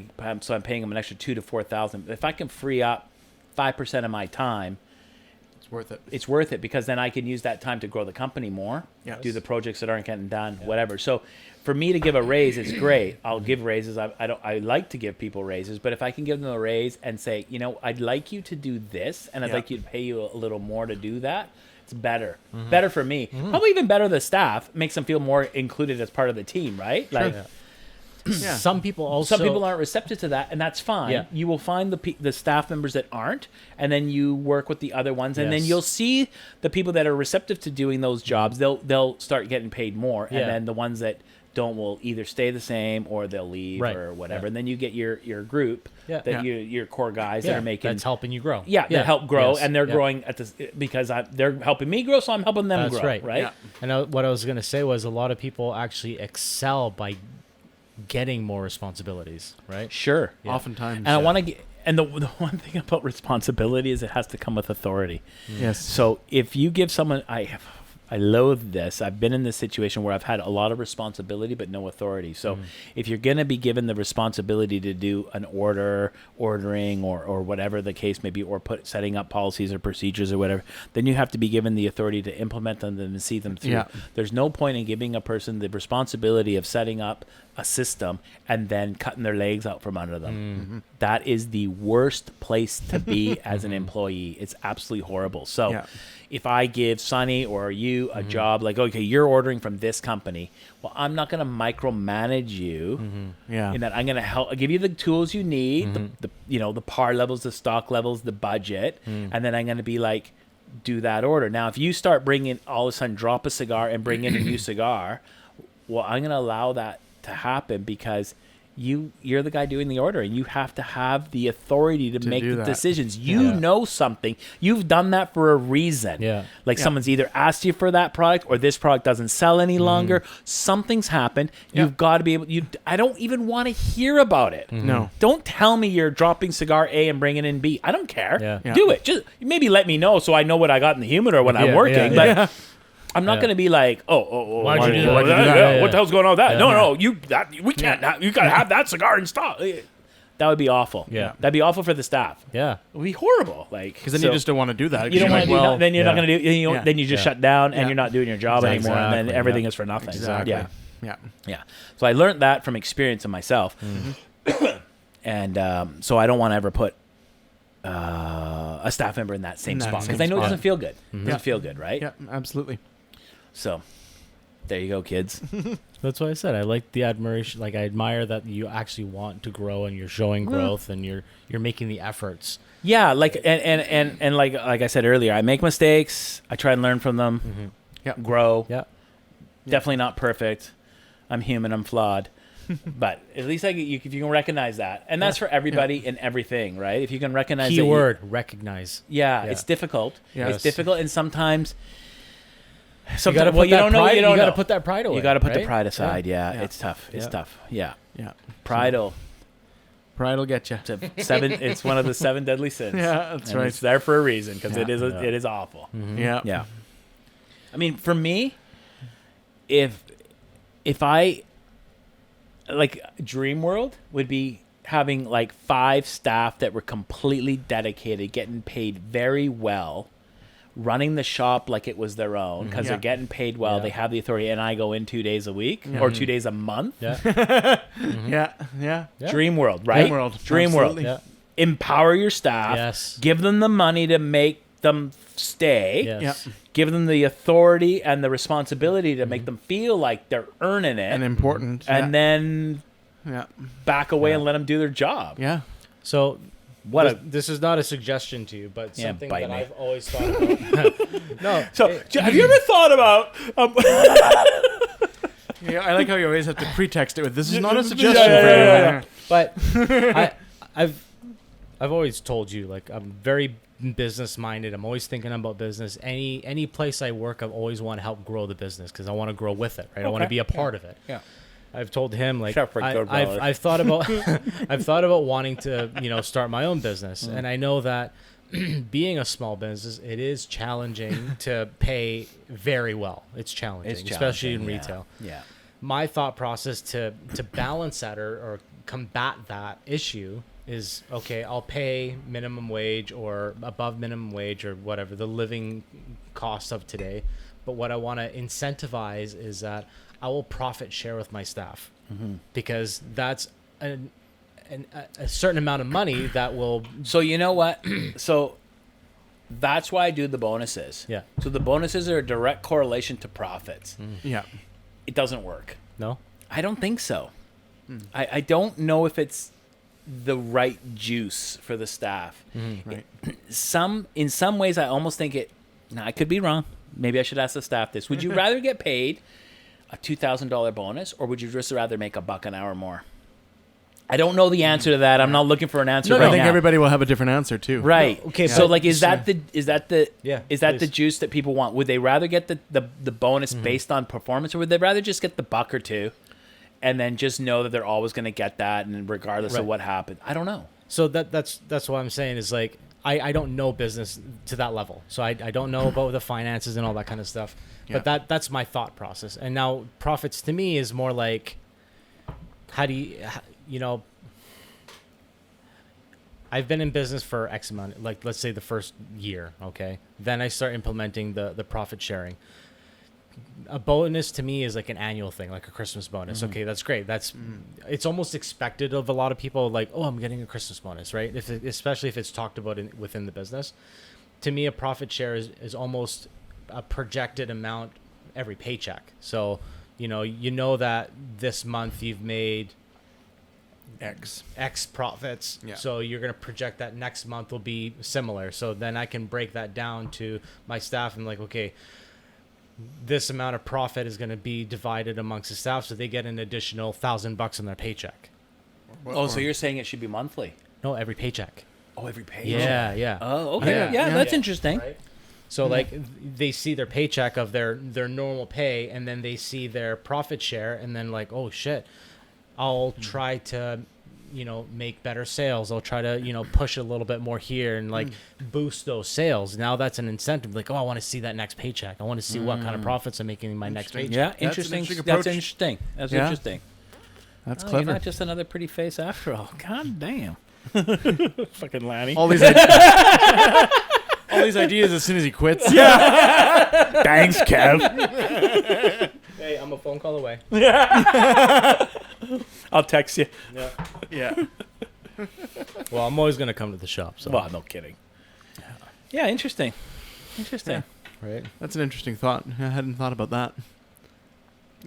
I'm paying him an extra $2,000 to $4,000. If I can free up 5% of my time, it's worth it. it's worth it because then I can use that time to grow the company more, Yes. do the projects that aren't getting done, whatever. So for me to give a raise is great. I'll give raises. I like to give people raises, but if I can give them a raise and say, I'd like you to do this, and I'd Yeah. like you to pay you a little more to do that, it's better. Better for me. Probably even better the staff. Makes them feel more included as part of the team, right? Like Yeah. Some people also. some people aren't receptive to that, and that's fine. Yeah. You will find the staff members that aren't, and then you work with the other ones, and then Yes. you'll see the people that are receptive to doing those jobs. They'll start getting paid more, Yeah. and then the ones that don't will either stay the same or they'll leave Right. or whatever. Yeah. And then you get your group Yeah. that Yeah. your core guys Yeah, that are making. that's helping you grow. Yeah, they help grow, Yes. and they're Yeah. growing at this because they're helping me grow, so I'm helping them That's grow. right. Right. Yeah. And what I was going to say was a lot of people actually excel by getting more responsibilities, right? Sure. Yeah. Oftentimes. And I want to get. And the one thing about responsibility is it has to come with authority. Yes. So if you give someone, I I loathe this. I've been in this situation where I've had a lot of responsibility but no authority. So if you're going to be given the responsibility to do an ordering or whatever the case may be, or setting up policies or procedures or whatever, then you have to be given the authority to implement them and see them through. Yeah. There's no point in giving a person the responsibility of setting up a system and then cutting their legs out from under them. That is the worst place to be as an employee. It's absolutely horrible. So if I give Sonny or you a job, like, okay, you're ordering from this company, well, I'm not going to micromanage you. In that I'm going to I'll give you the tools you need, the par levels, the stock levels, the budget, and then I'm going to be like, do that order. Now, if you start bringing, all of a sudden drop a cigar and bring in a new cigar, well, I'm going to allow that to happen because you're the guy doing the order, and you have to have the authority to make the decisions. You know something. You've done that for a reason. Someone's either asked you for that product, or this product doesn't sell any longer. Something's happened. You've got to be able. I don't even want to hear about it. No. Don't tell me you're dropping cigar A and bringing in B. I don't care. Do it. Just maybe let me know so I know what I got in the humidor when I'm working. But I'm not going to be like, why'd you do that? What the hell's going on with that? No, we can't. You got to have that cigar in stock. That would be awful. That'd be awful for the staff. It would be horrible. Because then you just don't want to do that. You don't want to do that. Then you're not going to do. Then you just shut down and you're not doing your job anymore, and then everything is for nothing. Exactly. Yeah. So I learned that from experience in myself, and so I don't want to ever put a staff member in that same spot because I know it doesn't feel good. It doesn't feel good, right? Yeah, absolutely. So, there you go, kids. That's what I said. I like the admiration. Like, I admire that you actually want to grow and you're showing growth and you're making the efforts. Yeah, like and like I said earlier, I make mistakes. I try and learn from them. Grow. Definitely not perfect. I'm human. I'm flawed. But at least if you can recognize that, and that's for everybody and everything, right? If you can recognize. Keyword: recognize. Yeah, it's difficult. Yes. It's difficult, and sometimes you got to put that pride away. You got to put the pride aside. Yeah. It's tough. It's tough. Yeah. Pride'll get you. It's one of the 7 deadly sins. Yeah, that's right. It's there for a reason because it is awful. Yeah. I mean, for me, if I like Dream World would be having like 5 staff that were completely dedicated, getting paid very well, running the shop like it was their own because they're getting paid well. They have the authority, and I go in 2 days a week or 2 days a month. Dream World, right? Dream World. Yeah. Empower your staff. Yes. Give them the money to make them stay. Yes. Give them the authority and the responsibility to make them feel like they're earning it and important. And then back away and let them do their job. Yeah. So this is not a suggestion to you, but something that I've always thought about. No. So have you ever thought about? I like how you always have to pretext it with "this is not a suggestion for you." But I've always told you, like, I'm very business minded. I'm always thinking about business. Any place I work, I always want to help grow the business because I want to grow with it. Right? I want to be a part of it. Yeah. I've told him, like, I've thought about I've thought about wanting to start my own business, and I know that being a small business, it is challenging to pay very well. It's challenging, especially in retail. Yeah. My thought process to balance that or combat that issue is, okay, I'll pay minimum wage or above minimum wage or whatever the living cost of today, but what I want to incentivize is that I will profit share with my staff because that's a certain amount of money that will. So you know what? So that's why I do the bonuses. Yeah. So the bonuses are a direct correlation to profits. Yeah. It doesn't work. No? I don't think so. I don't know if it's the right juice for the staff. Right. In some ways, I almost think it. Now, I could be wrong. Maybe I should ask the staff this. Would you rather get paid a $2,000 bonus, or would you just rather make $1 an hour more? I don't know the answer to that. I'm not looking for an answer right now. I think everybody will have a different answer too. Right. Okay. So, like, is that the please. juice that people want? Would they rather get the bonus based on performance, or would they rather just get the $1 or $2, and then just know that they're always going to get that, and regardless of what happens? I don't know. So that's what I'm saying is, like, I don't know business to that level, so I don't know about the finances and all that kind of stuff. Yeah. But that's my thought process. And now profits to me is more like, how do you know, I've been in business for X amount, like let's say the first year, okay? Then I start implementing the profit sharing. A bonus to me is like an annual thing, like a Christmas bonus. Okay, that's great. It's almost expected of a lot of people, like, oh, I'm getting a Christmas bonus, right? Especially if it's talked about within the business. To me, a profit share is almost a projected amount every paycheck. So, you know that this month you've made X profits. Yeah. So you're going to project that next month will be similar. So then I can break that down to my staff and like, okay, this amount of profit is going to be divided amongst the staff, so they get an additional $1,000 in their paycheck. Oh, so you're saying it should be monthly? No, every paycheck. Oh, every paycheck. Yeah. Oh, okay. Yeah, that's interesting. Right? So like they see their paycheck of their normal pay, and then they see their profit share, and then like, oh shit, I'll try to, make better sales. I'll try to, push a little bit more here and like boost those sales. Now that's an incentive. Like, oh, I want to see that next paycheck. I want to see what kind of profits I'm making in my next paycheck. Yeah, interesting. That's interesting. That's interesting. That's clever. You're not just another pretty face after all. God damn. Fucking Lanny. All these ideas as soon as he quits. Yeah. Thanks, Kev. Hey, I'm a phone call away. I'll text you. Yeah. Well, I'm always going to come to the shop. So. Well, no kidding. Yeah, interesting. Interesting. Yeah. Right. That's an interesting thought. I hadn't thought about that.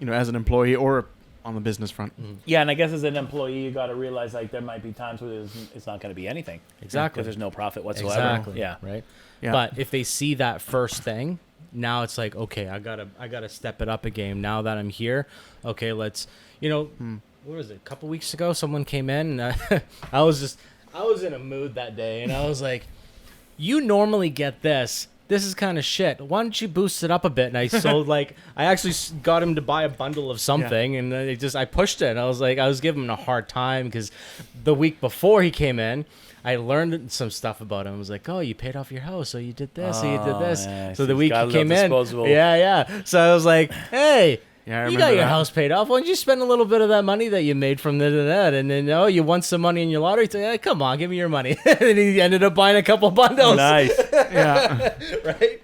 As an employee or on the business front. Mm-hmm. Yeah, and I guess as an employee, you got to realize like there might be times where it's not going to be anything. Exactly. Because there's no profit whatsoever. Exactly. Yeah. Right. Yeah. But if they see that first thing, now it's like, okay, I gotta step it up a game. Now that I'm here, okay, let's, what was it? A couple weeks ago, someone came in, and I was in a mood that day, and I was like, you normally get this. This is kind of shit. Why don't you boost it up a bit? And I sold I actually got him to buy a bundle of something, and I pushed it. And I was giving him a hard time because the week before he came in, I learned some stuff about him. I was like, oh, you paid off your house, so you did this, so you did this. Yeah, so the week he came in, disposable. yeah. So I was like, hey. Yeah, you got your house paid off. Why don't you spend a little bit of that money that you made from that? And then, you won some money in your lottery. So, hey, come on, give me your money. And he ended up buying a couple bundles. Nice. Yeah. Right?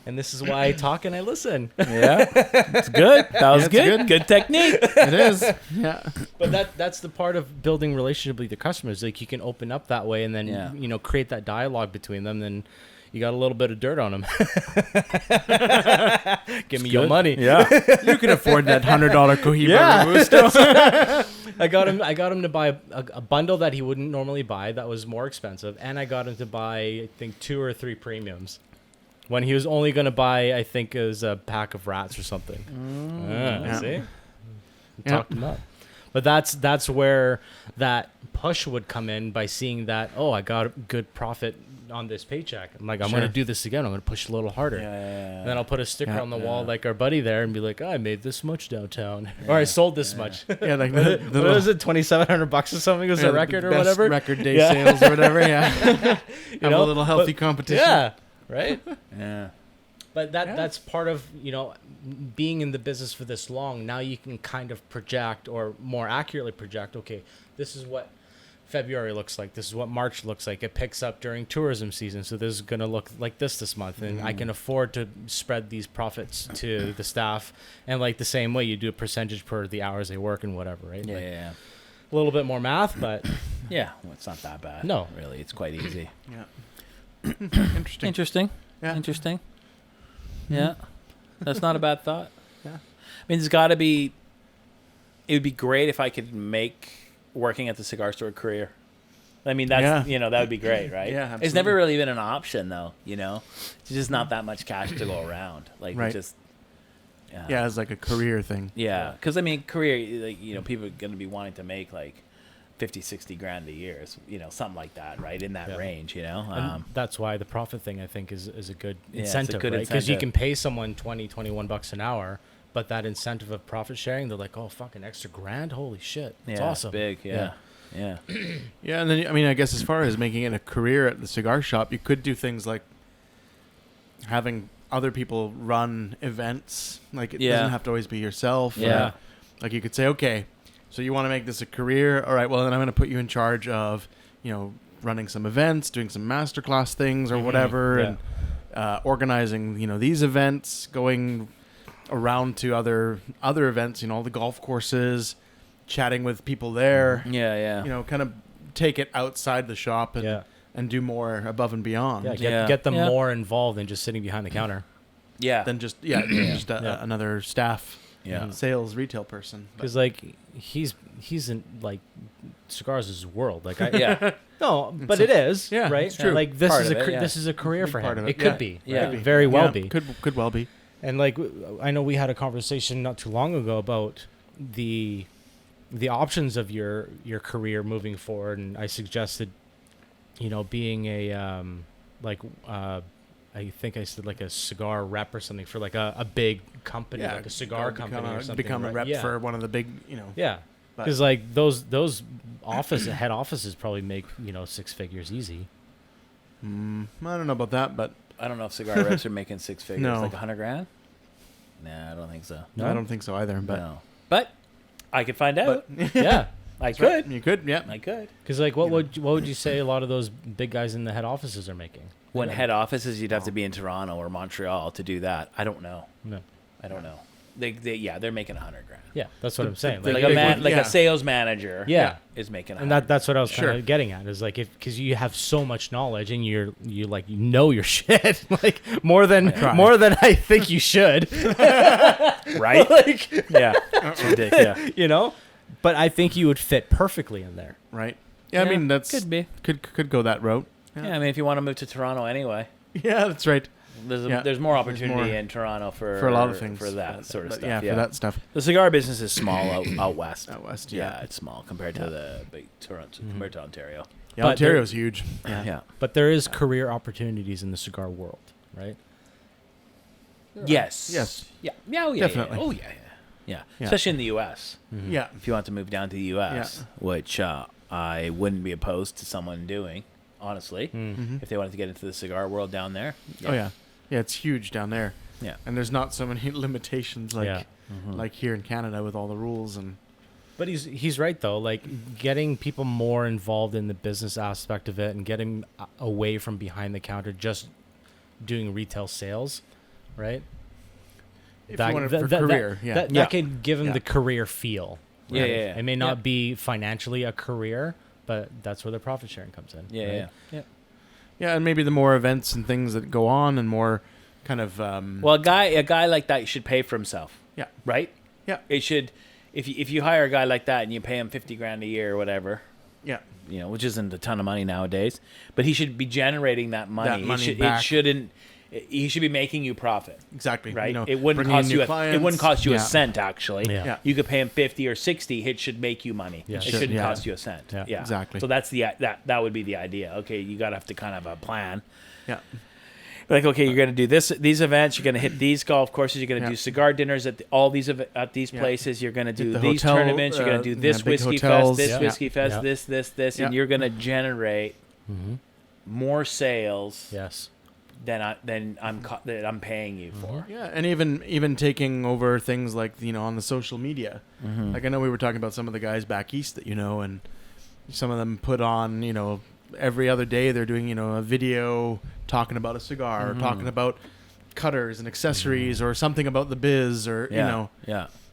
And this is why I talk and I listen. Yeah. It's good. That was good. Good technique. It is. Yeah. But that's the part of building relationship with your customers. Like, you can open up that way and then, create that dialogue between them. Then you got a little bit of dirt on them. Give me your money. Yeah. You can afford that $100 Cohiba Robusto. I got him to buy a bundle that he wouldn't normally buy that was more expensive, and I got him to buy, I think, 2 or 3 premiums when he was only going to buy, I think, it was a pack of rats or something. See? Talked him up. But that's where that push would come in, by seeing that, oh, I got a good profit on this paycheck. I'm like, I'm going to do this again. I'm going to push a little harder. Yeah. And then I'll put a sticker on the wall like our buddy there and be like, oh, I made this much downtown. Or I sold this much. Yeah, like what was it, $2,700 or something was a record or whatever? Record day sales or whatever, yeah. Have a little healthy competition. Yeah, right? Yeah. But that's part of, being in the business for this long. Now you can kind of project, or more accurately project, okay, this is what February looks like. This is what March looks like. It picks up during tourism season, so this is going to look like this month, and I can afford to spread these profits to the staff. And like the same way, you do a percentage per the hours they work and whatever, right? Yeah. A little bit more math, but Yeah. Well, it's not that bad. No. Really, it's quite easy. Yeah. Interesting. Yeah. Interesting. Yeah. That's not a bad thought. Yeah. I mean, there's got to be. It would be great if I could make working at the cigar store a career. I mean, that's that would be great, right? Yeah, absolutely. It's never really been an option, though. It's just not that much cash to go around. Like, right. just. Yeah, it's like a career thing. Yeah, because I mean, career, like, people are going to be wanting to make like 50, 60 grand a year, something like that, right? In that range, And that's why the profit thing, I think, is a good incentive, it's a good right? Because you incentive. can pay someone $21 an hour, but that incentive of profit sharing, they're like, oh, fucking extra grand? Holy shit. It's awesome. Big, yeah. Yeah. Yeah, and then I mean, I guess as far as making it a career at the cigar shop, you could do things like having other people run events. Like it doesn't have to always be yourself. Yeah. Like you could say, okay, so you want to make this a career? All right, well then I'm going to put you in charge of, running some events, doing some masterclass things or whatever, and organizing, these events, going around to other events, all the golf courses, chatting with people there. Yeah. Kind of take it outside the shop and do more above and beyond. Get them more involved than just sitting behind the counter. Yeah. Than just another staff sales retail person. Because he's in like cigars is his world. Like no, but It's it is right. It's true. Like this Part is of a it, this is a career for part him. of It it. could be. Yeah. It could very well be. Could well be. And I know we had a conversation not too long ago about the options of your career moving forward, and I suggested, being a I think I said like a cigar rep or something for like a big company, like a cigar company or something. Become a rep for one of the big, Yeah, because like those head offices probably make 6 figures easy. I don't know about that, but I don't know if cigar reps are making 6 figures. No. Like $100,000? Nah, I don't think so. I don't think so either. But No. But I could find out. Yeah, I could. You could, yeah. I could. because like what would you say a lot of those big guys in the head offices are making? When head offices, you'd have to be in Toronto or Montreal to do that. I don't know. No. I don't know. They're making $100,000. Yeah, that's what I'm saying. Like yeah. a sales manager. Yeah. Is making $100,000. And that's what I was kind of getting at is like because you have so much knowledge and you your shit like more than I think you should, right? like Yeah. It's ridiculous. Yeah. But I think you would fit perfectly in there. Right. Yeah, I Yeah, mean that's could be. could go that route. Yeah, I mean, if you want to move to Toronto anyway, Yeah, that's right. there's more opportunity in Toronto for a lot of things for that sort of But stuff. Yeah, for that stuff. The cigar business is small out west. Out west, Yeah, it's small compared to the big Toronto, compared to Ontario. Yeah, But Ontario's huge. Yeah. But there is career opportunities in the cigar world, right? Yes. Yes. Yeah. Yeah. Oh, yeah. Definitely. Yeah. Oh, yeah. Yeah. Yeah. Especially in the U.S. Yeah. If you want to move down to the U.S., which I wouldn't be opposed to someone doing, honestly, if they wanted to get into the cigar world down there. Oh yeah. Yeah, it's huge down there. Yeah. And there's not so many limitations like Yeah. like here in Canada with all the rules and But he's right though. Like getting people more involved in the business aspect of it and getting away from behind the counter, just doing retail sales, right? if you want it for career, that can give them Yeah. the career feel. Yeah, right? yeah. It may not be financially a career, but that's where the profit sharing comes in. Yeah. right? Yeah. Yeah, and maybe the more events and things that go on and more kind of Well, a guy like that should pay for himself. Yeah. Right. Yeah. It should. If you hire a guy like that and you pay him $50,000 a year or whatever, yeah. which isn't a ton of money nowadays, but he should be generating that money. Back. It shouldn't. He should be making you profit. Exactly. Right. You know, It wouldn't bringing in cost new you. clients. It wouldn't cost you a Yeah. cent actually. Yeah. Yeah. You could pay him 50 or 60. It should make you money. Yeah. It Should, shouldn't yeah. cost you a cent. Yeah. Exactly. So that's that would be the idea. Okay, you gotta have to kind of have a plan. Yeah. Like, okay, you're going to do these events. You're going to hit these golf courses. You're going to Yeah. do cigar dinners at all these at these Yeah. places. You're going to do the these hotel, tournaments. You're going to do this big whiskey hotels. fest, this Yeah. whiskey fest, Yeah. this, Yeah. and you're going to generate more sales Yes. than I'm paying you for. Yeah, and even taking over things like on the social media. Like I know we were talking about some of the guys back east that and some of them put on every other day they're doing a video talking about a cigar or talking about cutters and accessories or something about the biz or Yeah.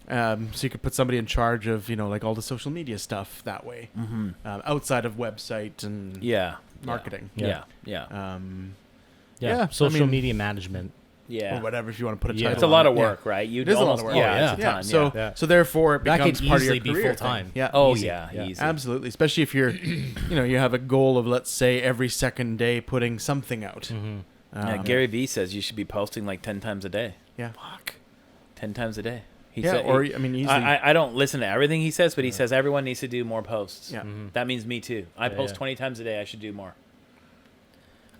so you could put somebody in charge of like all the social media stuff that way outside of website and Yeah. marketing. Yeah. Yeah, Yeah, social I mean- media management. Yeah. Or whatever if you want to put a Yeah. title It's a lot on of it. work, right? It is a lot of work. Yeah, Yeah. it's a ton. So Yeah. so therefore it That becomes could part of your easily be career full-time. thing. Yeah. Oh Easy. yeah, Yeah. easy. Absolutely, especially if you're, you have a goal of let's say every second day putting something out. Yeah, Gary Vee says you should be posting like 10 times a day. Yeah. 10 times a day. He Yeah, said, or I mean, easily. I don't listen to everything he says, but he says everyone needs to do more posts. Yeah. That means me too. I Yeah, post yeah. 20 times a day. I should do more.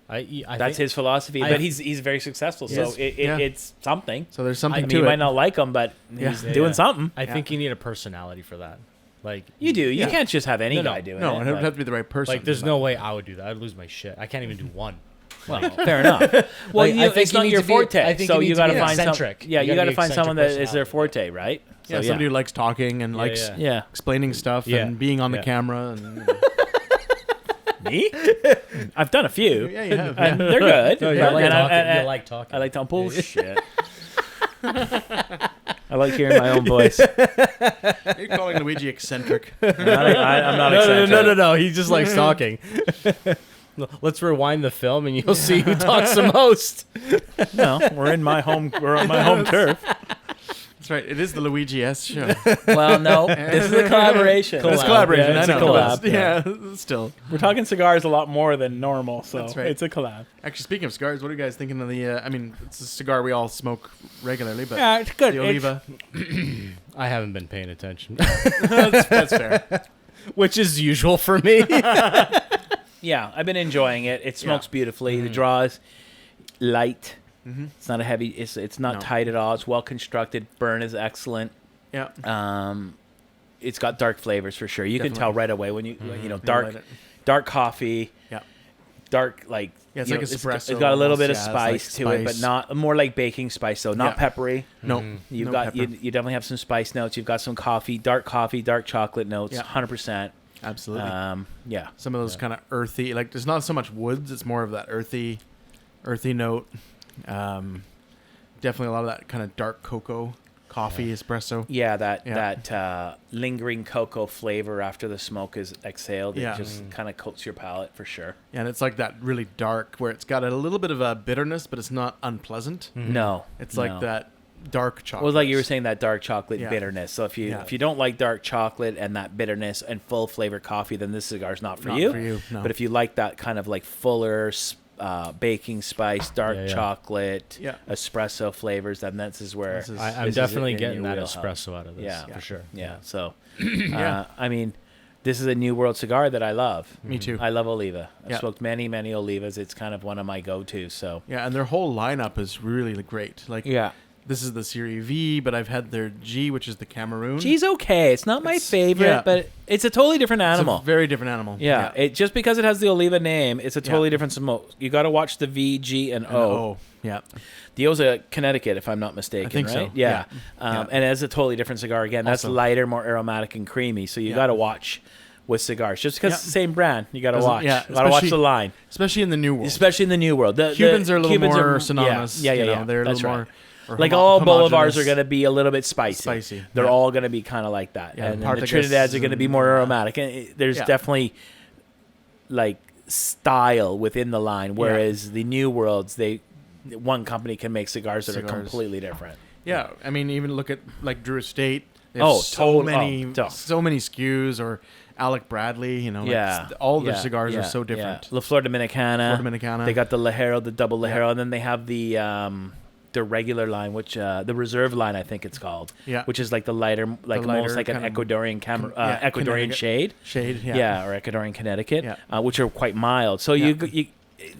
I That's think, his philosophy, I- but he's very successful, so Yes. Yeah. it's something. So there's I something mean, to you it. might not like him, but Yeah. he's Yeah. doing something. I think you need a personality for that. Like You do. You Yeah. can't just have any No, no. guy doing No, it. it would but- have to be the right person. Like, there's no way I would do that. I'd lose my shit. I can't even do one. Well, fair enough. Well, Like, I think it's you not need your to be- forte. I think so you you need got to to be find some. eccentric. Yeah, You you got gotta to be find someone eccentric that is their personality. forte, right? Yeah, So, somebody who likes talking and likes yeah. Yeah. explaining stuff Yeah. and being on the Yeah. camera. And, Me? I've done a few. yeah, you have. And Yeah. they're good. No, you but- like and I- talking. and- You like talking. I like talking bullshit. I like hearing my own voice. You're calling Luigi eccentric. I'm not No, eccentric. no. He just likes talking. Let's rewind the film, and you'll see who talks the most. No, we're on my home turf. That's right. It is the Luigi Ess show. Well, no, this is a collaboration. It's collaboration. Yeah, it's I a know. collab. but yeah, still. We're talking cigars a lot more than normal, so That's right. it's a collab. Actually, speaking of cigars, what are you guys thinking of the? I mean, it's a cigar we all smoke regularly, but Yeah, it's good. the Oliva. I haven't been paying attention, That's fair. which is usual for me. Yeah, I've been enjoying it. It smokes Yeah. beautifully. The draw is light. Mm-hmm. It's not a heavy. It's not No. tight at all. It's well constructed. Burn is excellent. Yeah. It's got dark flavors for sure. You can tell Definitely. right away when you Yeah, dark light it. dark coffee. Yeah. Dark like Yeah, it's you like know, espresso It's got a little bit of almost, yeah, it's spice like to it, but spice. not more like baking spice. So not Yeah. peppery. No. You've no got pepper. you definitely have some spice notes. You've got some coffee, dark chocolate notes. Yeah. 100%. Absolutely. Yeah. Some of those kind of earthy, like there's not so much woods. It's more of that earthy note. Definitely a lot of that kind of dark cocoa, coffee, espresso. Yeah, Yeah. that lingering cocoa flavor after the smoke is exhaled. Yeah. It just kind of coats your palate for sure. Yeah, and it's like that really dark where it's got a little bit of a bitterness, but it's not unpleasant. No, It's no. like that dark chocolate. Well, like you were saying, that dark chocolate Yeah. bitterness. So if you Yeah. if you don't like dark chocolate and that bitterness and full flavor coffee, then this cigar's not for Not you. for you, no. But if you like that kind of like fuller baking spice, dark Yeah. chocolate, Yeah. espresso flavors, then this is where This is- I'm this is definitely in getting your that wheelhouse. espresso out of this. Yeah. for sure. Yeah. So, Yeah. I mean, this is a New World cigar that I love. Me too. I love Oliva. I've Yeah. smoked many Olivas. It's kind of one of my go-tos. So Yeah, and their whole lineup is really great. Like this is the Series V, but I've had their G, which is the Cameroon. G's okay. It's not my It's- favorite, yeah. but it's a totally different It's animal. a very different animal. Yeah, it just because it has the Oliva name, it's a totally different smoke. You got to watch the V, G, and And O. O. Yeah. The O's a Connecticut, if I'm not mistaken. I think right? so. Yeah. Yeah. And it's a totally different cigar again. That's Also- lighter, more aromatic and creamy. So you Yeah. got to watch with cigars, just because Yeah. it's the same brand. You got to Doesn't- watch. yeah, You got to watch especially- the line, Especially in the new world. especially in the New World. The Cubans are a little Cubans more are- synonymous. Yeah, you know, yeah. They're a That's little right. more. or Like all Bolivars homogenous. are going to be a little bit spicy. Spicy, They're yeah. all going to be kind of like that. Yeah, And then the Partagas Trinidad's are going to be more and- aromatic. And there's Yeah. definitely like style within the line, whereas the New Worlds, one company can make cigars that are Cigars. completely different. Yeah, I mean, even look at like Drew Estate. They have Oh, so totally. so many SKUs, or Alec Bradley. You know, like, Yeah. all their Yeah, cigars yeah, are so yeah. different. La Flor Dominicana. Flor Dominicana. They got the Lajero, the double Lajero, Yeah. and then they have the regular line, which the reserve line, I think it's called. Yeah. Which is like the lighter, like The lighter almost like an kind of- Ecuadorian yeah, Ecuadorian Connecticut. shade. Shade. Yeah. Yeah, or Ecuadorian Connecticut, Yeah. which are quite mild. So Yeah. you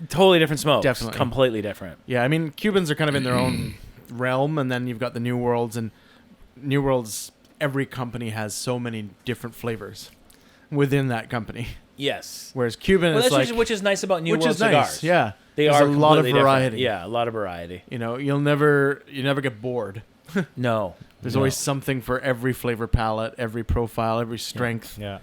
totally different smokes. Definitely. Completely different. Yeah, I mean, Cubans are kind of in their own realm, and then you've got the New Worlds, and New Worlds. Every company has so many different flavors within that company. Yes. Whereas Cuban Well, is that's like, which is nice about New which World is nice. cigars. Yeah, They There's are a lot of completely different. variety. Yeah, a lot of variety. You know, you never get bored. No. There's no. always something for every flavor palette, every profile, every strength. Yeah.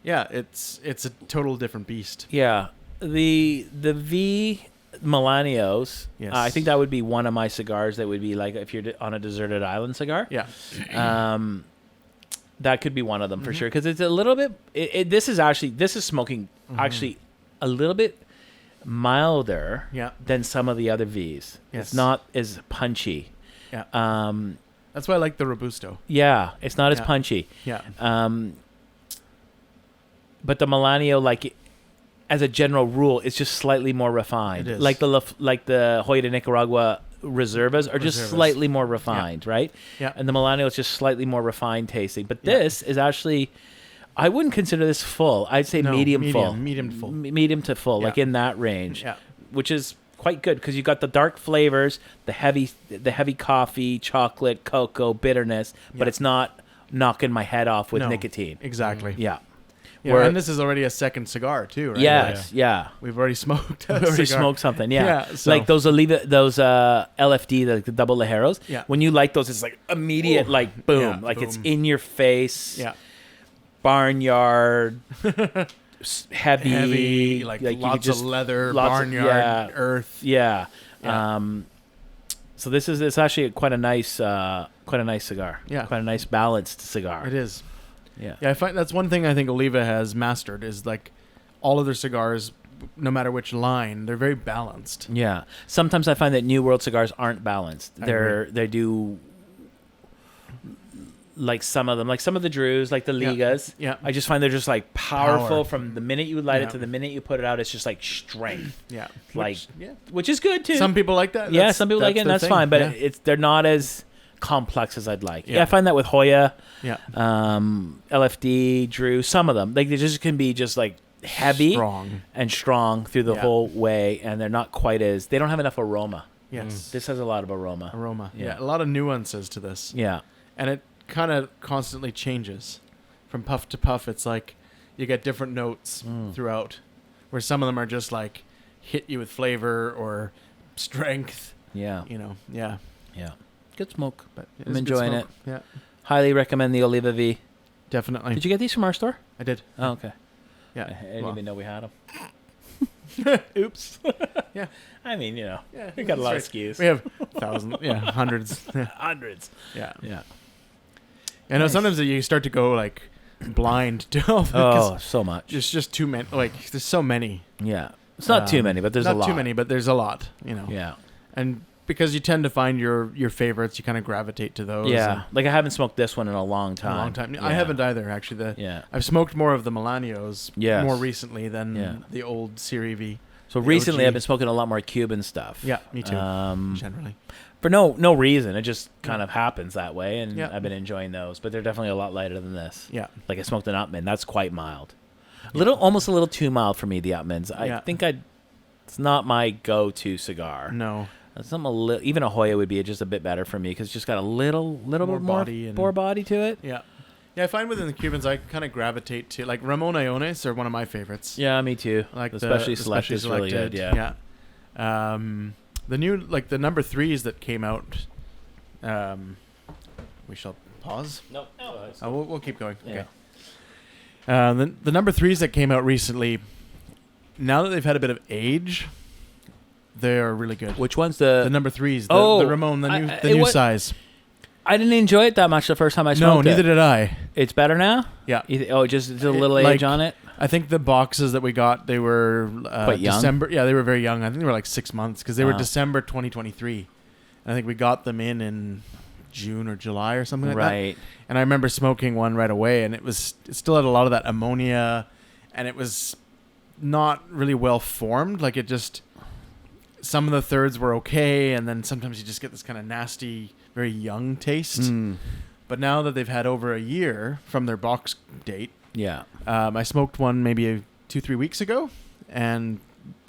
Yeah, it's a total different beast. Yeah, the V Milanios. Yes. I think that would be one of my cigars. That would be like if you're on a deserted island cigar. Yeah, That could be one of them for sure because it's a little bit. This is smoking actually a little bit milder yeah, than some of the other Vs. Yes. It's not as punchy. yeah. Um, That's why I like the Robusto. yeah, it's not as Yeah. punchy. Yeah, But the Milanio, like as a general rule, is just slightly more refined. It is. Like the Hoya de Nicaragua Reservas are just Reservas. slightly more refined, right? yeah. And the Milanio is just slightly more refined tasting. But Yeah. this is actually, I wouldn't consider this full. I'd say No, medium full. medium to full. Medium to full, Yeah. like in that range. Yeah. Which is quite good because you got the dark flavors, the heavy coffee, chocolate, cocoa, bitterness, but Yeah. it's not knocking my head off with No. nicotine. Exactly. Yeah. Yeah, Where- and this is already a second cigar too, right? Yes. Yeah. We've already smoked. We A already cigar. smoked something. Yeah. Yeah, so- Like those LFD, the double Ligeros. Yeah. When you light those, it's like immediate, Ooh. like boom, Yeah, like it's boom. in your face. Yeah. Barnyard. Heavy, like you could lots just- of leather, lots of- barnyard, yeah. earth. Yeah. Yeah. So it's actually quite a nice cigar. Yeah. Quite a nice balanced cigar. It is. Yeah. Yeah, I find that's one thing I think Oliva has mastered is like all of their cigars, no matter which line, they're very balanced. Yeah. Sometimes I find that New World cigars aren't balanced. I They do like some of them, like some of the Drews, like the Yeah. Ligas. Yeah. I just find they're just like powerful Power. from the minute you light Yeah. it to the minute you put it out. It's just like strength, Yeah. like yeah. which is good too. Some people like that. yeah, some people like it, and their that's thing. fine. But yeah. they're not as complex as I'd like. Yeah, Yeah. I find that with Hoya, yeah. LFD, Drew, some of them like they just can be just like heavy Strong. and strong through the Yeah. whole way, and they're not quite as they don't have enough aroma. Yes. This has a lot of aroma. Aroma. Yeah. Yeah. A lot of nuances to this. Yeah, And it kind of constantly changes from puff to puff. It's like you get different notes throughout, where some of them are just like hit you with flavor or strength. yeah, Yeah. yeah. Good smoke. But I'm it's good enjoying smoke. Yeah, Highly recommend the Oliva V. definitely. Did you get these from our store? I did. Oh, okay. Yeah. I didn't Well, even know we had them. Oops. Yeah. I mean, Yeah. we got a lot of That's SKUs. We have thousands. Yeah. Hundreds. Yeah. Hundreds. Yeah. Yeah. I know Nice. sometimes you start to go like blind to all Oh, so much. there's just too many. Like there's so many. Yeah. It's not too many, but there's a not lot. too many, but there's a lot. Yeah. And because you tend to find your favorites, you kind of gravitate to those. Yeah. and- Like I haven't smoked this one in a long in time. a long time. Yeah. I haven't either. Actually, Yeah. I've smoked more of the Melanios Yes. more recently than Yeah. the old Serie V. So The recently OG. I've been smoking a lot more Cuban stuff. Yeah, me too. Um, Generally, for no reason. It just kind of happens that way, and Yeah. I've been enjoying those. But they're definitely a lot lighter than this. yeah, Like I smoked an Upman. That's quite mild. Almost a little too mild for me. The Upmans. I Yeah. think it's not my go-to cigar. no, Something even a Hoya would be just a bit better for me because it's just got a little More bit more body and- more body to it. yeah. I find within the Cubans, I kind of gravitate to like Ramon Iones are one of my favorites. Yeah, me too. I like the the specially select specially is really good. selected, Yeah. yeah. The new like the number 3s that came out. We shall pause. No. We'll keep going. Yeah. Okay. The number 3s that came out recently, now that they've had a bit of age, they are really good. Which one's The the? number 3s, Oh, the Ramon, the new, I- the it new wa- size. I didn't enjoy it that much the first time I No, smoked neither it. did I. It's better now. Yeah, Just a little Like, age on it. I think the boxes that we got, they were Quite young? December. Yeah, they were very young. I think they were like 6 months because they were Wow. December 2023. And I think we got them in June or July or something like that. Right. And I remember smoking one right away, and it still had a lot of that ammonia, and it was not really well formed. Like it just, some of the thirds were okay, and then sometimes you just get this kind of nasty, very young taste. Mm. But now that they've had over a year from their box date, Yeah. I smoked one maybe 2-3 weeks ago, and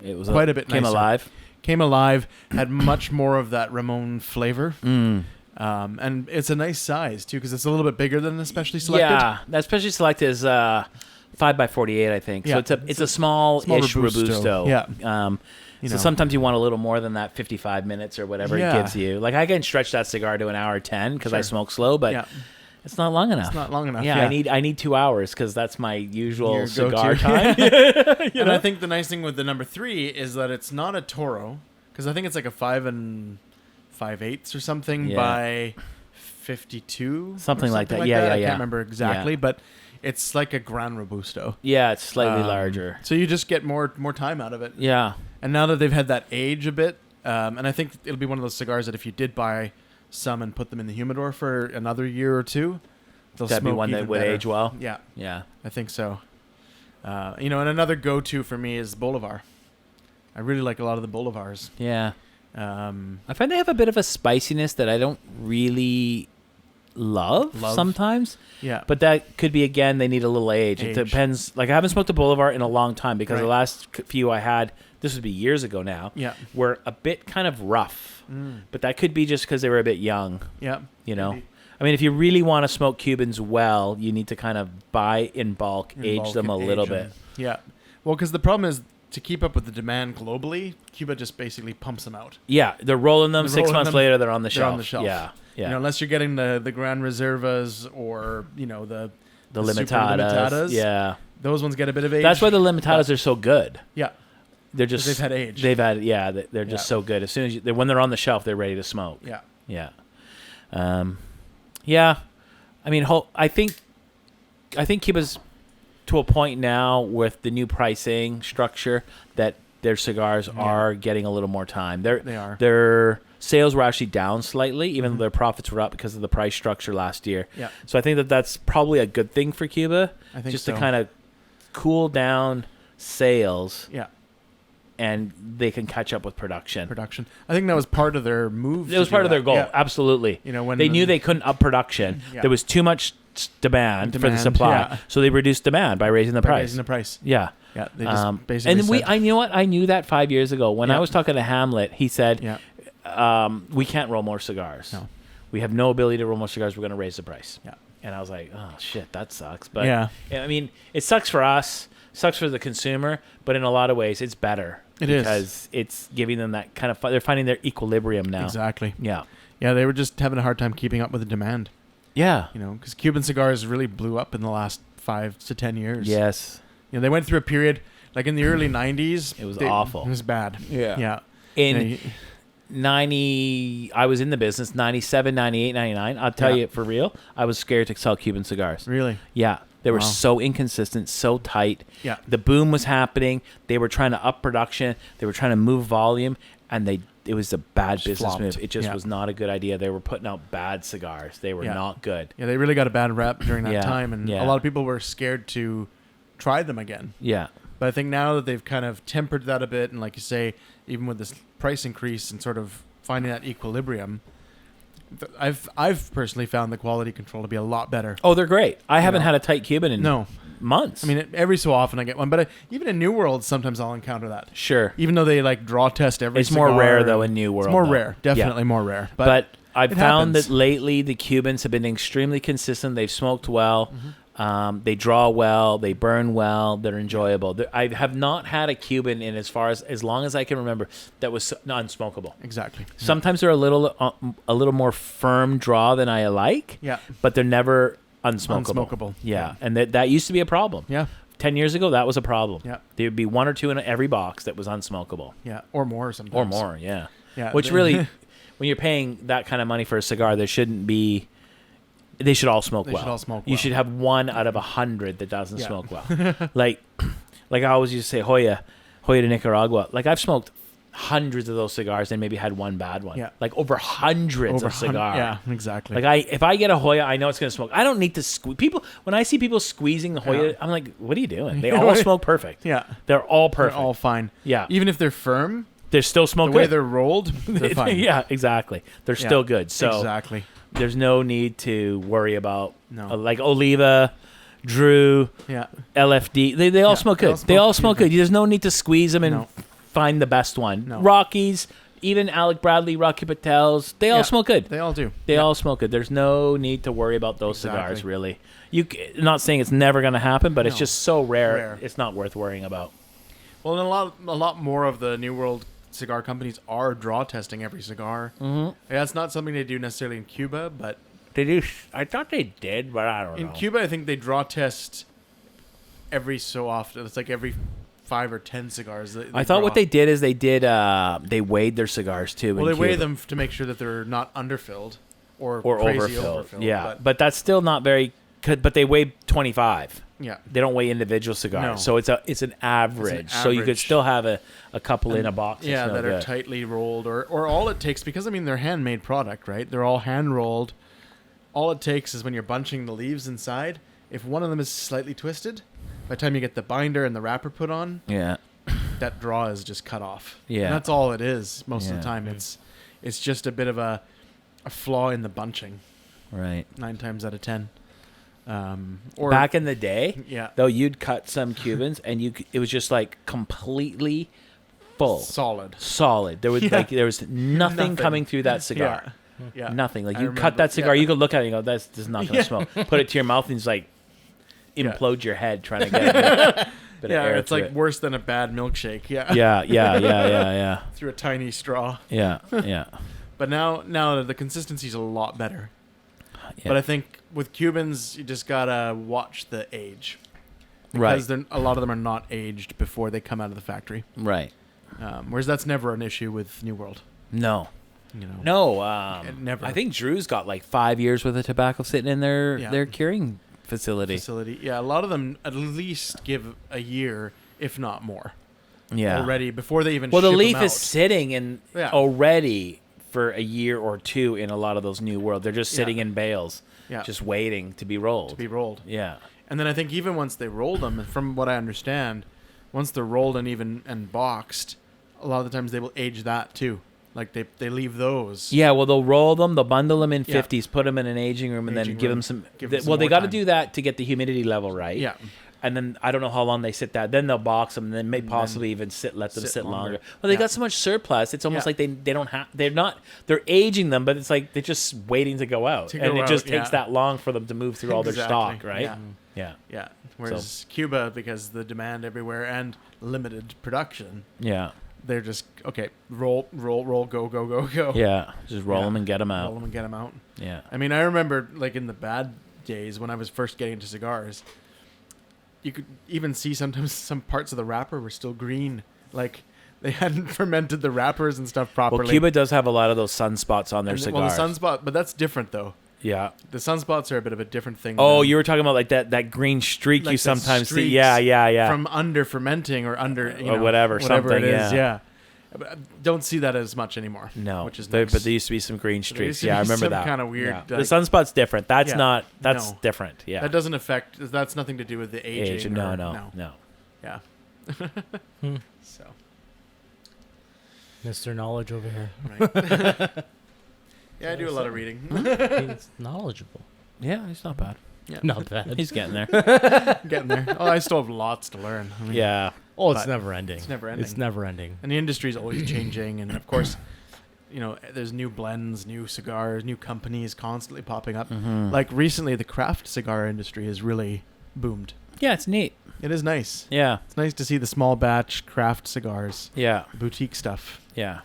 It was Quite a bit came nicer. alive. came alive, had much more of that Ramon flavor. Mm. And it's a nice size too, because it's a little bit bigger than the specially selected. Yeah, that specially select is 5x48, I think. Yeah. So it's a small-ish Robusto. Yeah. So You know. sometimes you want a little more than that 55 minutes or whatever Yeah. it gives you. Like I can stretch that cigar to an hour 10 because I Sure. smoke slow, but Yeah. it's not long enough. It's not long enough. Yeah, I need 2 hours because that's my usual Your cigar go-to. time. And I think the nice thing with the number 3 is that it's not a Toro, because I think it's like a 5 5/8 or something Yeah. by 52, Something or like that. something Yeah, I yeah. can't remember exactly, Yeah. but it's like a Gran Robusto. Yeah, it's slightly Um, larger. So you just get more time out of it. Yeah. And now that they've had that age a bit, and I think it'll be one of those cigars that if you did buy some and put them in the humidor for another year or two, they'll That'd be smoke one that even would better. age well. Yeah, Yeah. I think so. And another go-to for me is Bolivar. I really like a lot of the Bolivars. Yeah. Um, I find they have a bit of a spiciness that I don't really love. Sometimes. yeah, But that could be, again, they need a little age. It Age. depends. Like, I haven't smoked a Boulevard in a long time because the Right. last few I had, this would be years ago now, yeah, were a bit kind of rough. But that could be just because they were a bit young, yeah. you know. Maybe. I mean, if you really want to smoke Cubans well, you need to kind of buy in bulk, age them a little bit. Yeah. Well, because the problem is to keep up with the demand globally, Cuba just basically pumps them out. Yeah, they're rolling them. They're 6 rolling months them, later, they're on the they're shelf. on the shelf. Yeah, yeah. You know, unless you're getting the Gran Reservas or, you know, the the super limitadas. Yeah. Those ones get a bit of age. That's why the limitadas are so good. Yeah. They're just they've had age. They're just so good. As soon as when they're on the shelf, they're ready to smoke. Yeah. Yeah. Yeah. I mean, I think Cuba's to a point now with the new pricing structure that their cigars are getting a little more time. They are. Their sales were actually down slightly, even though their profits were up because of the price structure last year. Yeah. So I think that's probably a good thing for Cuba. I think just so. to kind of cool down sales. Yeah. And they can catch up with production. I think that was part of their move. It was part of their goal. Yeah. Absolutely. You know, when they knew they couldn't up production, there was too much demand for the supply, so they reduced demand by raising the price. Yeah. Yeah. They just basically I knew what I knew that 5 years ago when I was talking to Hamlet. He said, "We can't roll more cigars. No. We have no ability to roll more cigars. We're going to raise the price." Yeah. And I was like, "Oh shit, that sucks." But yeah, I mean, it sucks for us, sucks for the consumer, but in a lot of ways, it's better. It is. Because it's giving them that kind of they're finding their equilibrium now. Exactly. Yeah. Yeah, they were just having a hard time keeping up with the demand. Yeah. You know, because Cuban cigars really blew up in the last 5 to 10 years. Yes. You know, they went through a period like in the early 90s. It was awful. It was bad. Yeah. Yeah. In 90, I was in the business, 97, 98, 99. I'll tell you for real, I was scared to sell Cuban cigars. Really? Yeah. They were so inconsistent, so tight. Yeah. The boom was happening. They were trying to up production. They were trying to move volume, and it was a bad business flopped. move. It just was not a good idea. They were putting out bad cigars. They were not good. Yeah, they really got a bad rep during that time, and Yeah. a lot of people were scared to try them again. Yeah. But I think now that they've kind of tempered that a bit, and like you say, even with this price increase and sort of finding that equilibrium, I've personally found the quality control to be a lot better. Oh, they're great. I haven't had a tight Cuban in months. I mean, every so often I get one, but even in New World, sometimes I'll encounter that. Sure. Even though they like draw test every It's more rare, though, in New World. It's more rare. Definitely more rare. But I've found happens. that lately the Cubans have been extremely consistent. They've smoked well. They draw well. They burn well. They're enjoyable. I have not had a Cuban in as long as I can remember that was unsmokable. Exactly. Sometimes they're a little more firm draw than I like. Yeah. But they're never unsmokable. Unsmokable. Yeah. And that used to be a problem. Yeah. 10 years ago, that was a problem. Yeah. There would be 1 or 2 in every box that was unsmokable. Yeah. Or more sometimes. Or more, yeah. Yeah. Which really, when you're paying that kind of money for a cigar, there shouldn't be. They should all smoke well. Should all smoke You well. should have 1 out of 100 that doesn't smoke well. like I always used to say, Hoya to Nicaragua. Like I've smoked hundreds of those cigars and maybe had 1 bad one. Yeah. Like over hundreds of cigars. Yeah, exactly. Like if I get a Hoya, I know it's gonna smoke. I don't need to squeeze people. When I see people squeezing the Hoya, I'm like, what are you doing? They all smoke perfect. Yeah. They're all perfect. They're all fine. Yeah. Even if they're firm, They're still smoke the way good. they're rolled, they're fine. Yeah, exactly. They're still good. So exactly. there's no need to worry about No. like Oliva, Drew, Yeah. LFD. They all smoke good. They all smoke good. There's no need to squeeze them and No. find the best one. No. Rockies, even Alec Bradley, Rocky Patels, they all smoke good. They all do. They all smoke good. There's no need to worry about those cigars, really. Not saying it's never going to happen, but it's just so rare. It's not worth worrying about. Well, and a lot more of the New World cigar companies are draw testing every cigar. Mm-hmm. Yeah, it's not something they do necessarily in Cuba, but They do. I thought they did, but I don't know. in Cuba, I think they draw test every so often. It's like every 5 or 10 cigars. I thought what they did is they weighed their cigars too. Well, in they weigh Cuba. them to make sure that they're not underfilled or Overfilled. crazy overfilled. Yeah, but that's still not very good. But they weigh 25. Yeah. They don't weigh individual cigars, No. so it's an average. So you could average. still have a couple in a box. Yeah, It's no that are good. tightly rolled, or all it takes, because I mean they're handmade product, right? They're all hand rolled. All it takes is when you're bunching the leaves inside, if one of them is slightly twisted, by the time you get the binder and the wrapper put on, Yeah. that draw is just cut off. Yeah. And that's all it is most of Yeah. the time. It's just a bit of a flaw in the bunching, Right. 9 times out of 10. Or Back in the day, yeah, though, you'd cut some Cubans and it was just like completely full, solid. solid. There was Yeah. there was nothing coming through that cigar. Yeah. Yeah. Nothing. Like I you remember- cut that cigar, yeah. you could look at it and go, "This is not going to smoke." Put it to your mouth and it's like implode your head trying to get a bit of air it's through like worse than a bad milkshake. Yeah. Yeah. Through a tiny straw. Yeah. But now the consistency's a lot better. Yeah. But I think with Cubans, you just gotta watch the age, Right. because a lot of them are not aged before they come out of the factory. Right. Whereas that's never an issue with New World. No. You know. No. Never. I think Drew's got like 5 years worth of tobacco sitting in their Yeah. their curing facility. Yeah, a lot of them at least give a year, if not more, Yeah. already before they even. Well, the ship leaf them is out. sitting in Yeah. already for a year or two in a lot of those New World. They're just sitting Yeah. in bales, Yeah. just waiting to be rolled. to be rolled. Yeah. And then I think even once they rolled them, from what I understand, once they're rolled and boxed, a lot of the times they will age that too. Like they leave those. Yeah, well, they'll roll them, they'll bundle them in Yeah. 50s, put them in an aging room, and then Aging give room. them some. Give them some Well, they more got to time. do that to get the humidity level right. Yeah. And then I don't know how long they sit that. Then they'll box them, and then may And possibly even let them sit sit longer. longer. Well, they Yeah. got so much surplus. It's almost Yeah. like they don't have. They're aging them, but it's like they're just waiting to go out, To and go it just out, takes yeah. that long for them to move through all their Exactly. stock, right? Yeah. Yeah. Yeah. Whereas Cuba, because the demand everywhere and limited production, Yeah. they're just okay. Roll, go. Yeah. Just roll Yeah. them and get them Roll out. them and get them out. Yeah. I mean, I remember like in the bad days when I was first getting into cigars, you could even see sometimes some parts of the wrapper were still green, like they hadn't fermented the wrappers and stuff properly. Well, Cuba does have a lot of those sunspots on their And, cigars. well, the sunspot, but that's different though. Yeah. The sunspots are a bit of a different thing. Oh, than- you were talking about like that green streak Like you the sometimes see. streaks Yeah. from under fermenting or under Or whatever, something, it is. yeah. Yeah. But I don't see that as much anymore. No, which is there, nice. but there used to be some green used streaks. to Yeah, I be remember some that. kinda weird, Yeah. The like- sunspot's different. That's Yeah. not. That's No. different. Yeah. That doesn't affect. That's nothing to do with the aging. age. or- No. Yeah. Hmm. So. Mr. Knowledge over here. Right. Yeah, I do a lot of reading. He's knowledgeable. Yeah, he's not bad. Yeah. Not bad. He's getting there. Getting there. Oh, I still have lots to learn. I mean, Yeah. Oh, it's But never ending. it's never ending. It's never ending. And the industry is always changing, and of course, there's new blends, new cigars, new companies constantly popping up. Mhm. Like recently, the craft cigar industry has really boomed. Yeah, it's neat. It is nice. Yeah. It's nice to see the small batch craft cigars, Yeah. boutique stuff. Yeah.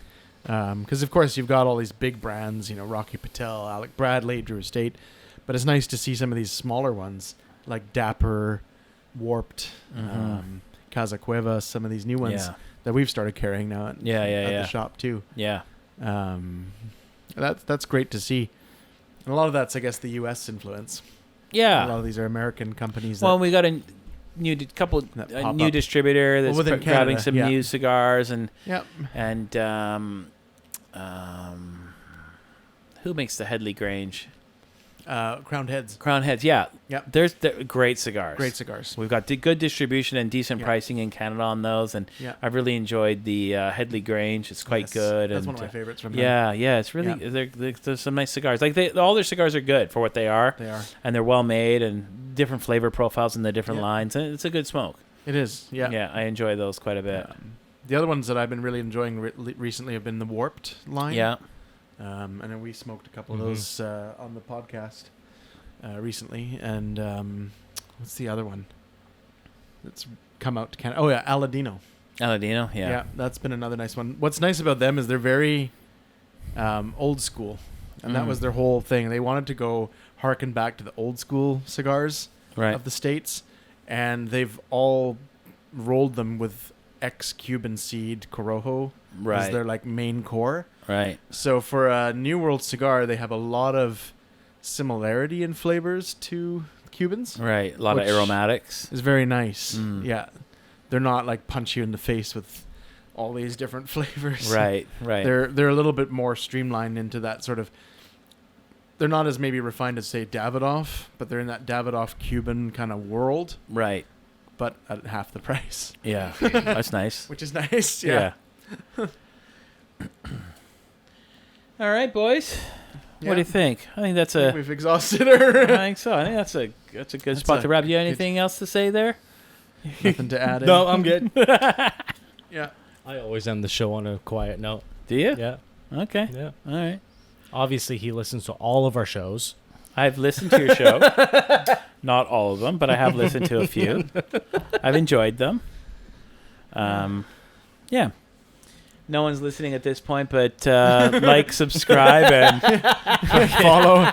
Because of course you've got all these big brands, Rocky Patel, Alec Bradley, Drew Estate, but it's nice to see some of these smaller ones like Dapper, Warped, Mhm. Casa Cueva, some of these new ones Yeah. that we've started carrying now at Yeah. the shop too. Yeah. That's great to see. And a lot of that's, I guess, the U.S. influence. A lot Yeah. of these are American companies. Well, that, we got a couple That a pop new up. distributor that's within grabbing Canada, some yeah. new cigars and Yep. who makes the Headley Grange? Crowned Heads. Crown Heads. Yeah. Yep. There's great cigars. Great cigars. We've got good distribution and decent Yeah. pricing in Canada on those, and Yeah. I've really enjoyed the Headley Grange. It's quite Yes, good. That's and, one of my favorites from them. yeah, it's really there's some nice cigars. Like all their cigars are good for what they are, They are. and they're well made and different flavor profiles in the different Yeah. lines, and it's a good smoke. It is. Yeah. Yeah, I enjoy those quite a bit. The other ones that I've been really enjoying recently have been the Warped line. Yeah, And then we smoked a couple Mhm. of those on the podcast recently. And what's the other one that's come out to Canada? Oh, yeah, Aladino. Aladino. Yeah. That's been another nice one. What's nice about them is they're very old school. And that Mm. was their whole thing. They wanted to go harken back to the old school cigars Right. of the States. And they've all rolled them with ex-Cuban seed Corojo as Right. their like main core. Right. So for a New World cigar, they have a lot of similarity in flavors to Cubans. Right. A lot of Which aromatics. It's very nice. Mm. Yeah. They're not like punch you in the face with all these different flavors. Right. Right. They're a little bit more streamlined into that sort of. They're not as maybe refined as say Davidoff, but they're in that Davidoff Cuban kind of world, right. but at half the price, Yeah. That's nice. which is nice. Yeah. All right, boys. What do you think? I think that's I think a. we've exhausted I her. think so. I think that's a good That's spot a to wrap. You have good- anything else to say there? Nothing to add. No, in. I'm good. Yeah. I always end the show on a quiet note. Do you? Yeah. Okay. Yeah. All right. Obviously, he listens to all of our shows. I've listened to your show. Not all of them, but I have listened to a few. I've enjoyed them. Yeah. No one's listening at this point, but like, subscribe, and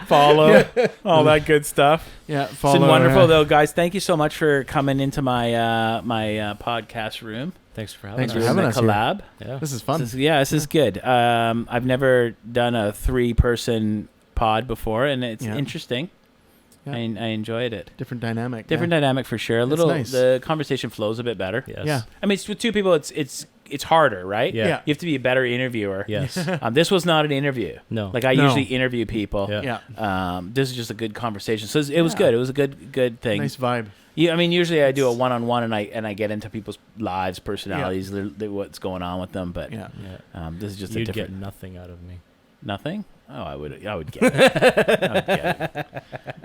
follow, all that good stuff. Yeah, It's follow. been wonderful, though, guys. Thank you so much for coming into my podcast room. Thanks for having Thanks us. for having The us here. collab. Yeah. This is fun. This is good. I've never done a 3-person pod before, and it's Yeah. interesting. Yeah. I enjoyed it. Different dynamic. Different dynamic for sure. A It's little, nice. the conversation flows a bit better. Yes. Yeah. I mean, it's with two people. It's harder, right? Yeah. Yeah. You have to be a better interviewer. Yes. This was not an interview. No. Like I No. usually interview people. Yeah. Yeah. This is just a good conversation. So it was Yeah. good. It was a good thing. Nice vibe. Yeah, I mean, usually I do a one-on-one, and I get into people's lives, personalities, what's going on with them. But Yeah. Yeah. this is just You'd a different get nothing out of me. nothing. Oh, I would get it. I would get it.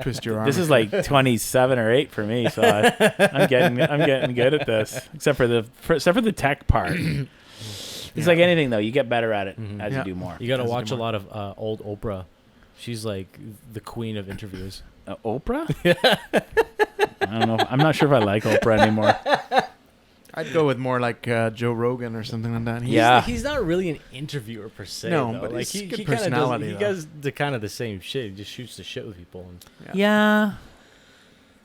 Twist your arm. This is like 27 or 8 for me, so I'm getting good at this. Except for the tech part. It's like anything though, you get better at it as Yeah. you do more. You got to As you watch do a lot of old Oprah. She's like the queen of interviews. Oprah? I don't know. I'm not sure if I like Oprah anymore. I'd go with more like Joe Rogan or something like that. Yeah. He's not really an interviewer per se. No, though. but like he's good he kind of personality, He though. does the kind of the same shit. He just shoots the shit with people. And Yeah.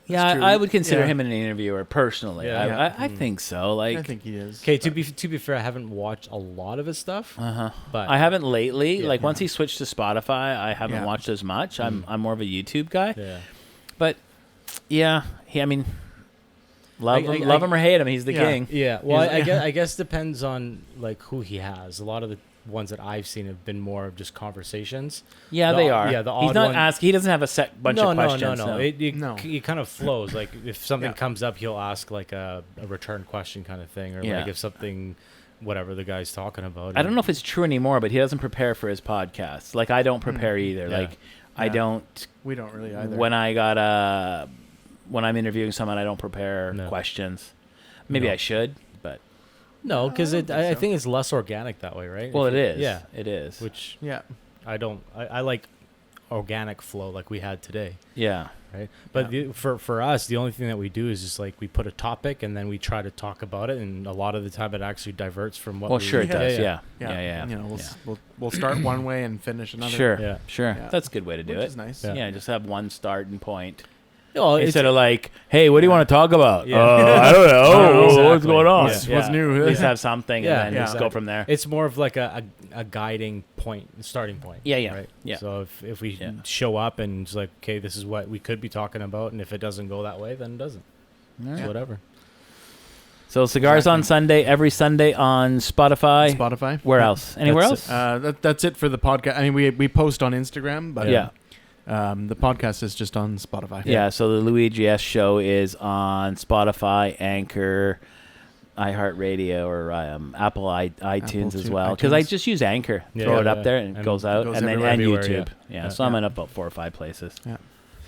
Yeah, true. I would consider Yeah. him an interviewer personally. Yeah. I think so. Like, I think he is. okay, to be fair, I haven't watched a lot of his stuff, but I haven't lately. Yeah. Like once he switched to Spotify, I haven't Yeah. watched as much. I'm more of a YouTube guy. yeah. But yeah, I mean, love I- him or hate him, he's the Yeah. king. Yeah, well, He's- I guess depends on like who he has. A lot of the ones that I've seen have been more of just conversations. Yeah, The they odd- are. yeah, the he's odd not one- asking. He doesn't have a set bunch no, of questions. no. No. It kind of flows. Like if something Yeah. comes up, he'll ask like a return question kind of thing, or Yeah. like if something, whatever the guy's talking about. I don't know if it's true anymore, but he doesn't prepare for his podcasts. Like I don't prepare either. Yeah. Like I Yeah. don't. We don't really either. When I'm interviewing someone, I don't prepare No. questions. Maybe No. I should, but No, because I don't I think so. think it's less organic that way, right? well, If it you- is. Yeah, it is. which yeah. I don't. I like organic flow like we had today, Yeah. right? But Yeah. for us, the only thing that we do is just like we put a topic and then we try to talk about it, and a lot of the time it actually diverts from what. Well, we, sure it Yeah, does. yeah. Yeah. You know, we'll, Yeah. we'll start one way and finish another. Sure. Yeah. Sure. Yeah. That's a good way to do Which it. is nice. Yeah. Yeah. Just have one starting point Well, instead of like, hey, what do you want to talk about? Yeah. I don't know. What's Exactly. going on? Yeah. What's new? At least have something Yeah, and then just go from there. it's more of like a guiding point, starting point. Yeah. Right. Yeah. So if we Yeah. show up and it's like, okay, this is what we could be talking about, and if it doesn't go that way, then it doesn't. All It's right. whatever. So Cigars Exactly. on Sunday, every Sunday on Spotify. Spotify. Where Yeah. else? Anywhere That's else? That's it for the podcast. I mean, we post on Instagram, but Yeah. the podcast is just on Spotify. Yeah. So the Luigi Ess show is on Spotify, Anchor, iHeartRadio, or Apple iTunes as well. Because I iTunes. just use Anchor, Yeah, throw it yeah, up there, and it and goes out, goes and then everywhere. and Everywhere, YouTube. yeah. Yeah. So I'm in about 4 or 5 places. Yeah.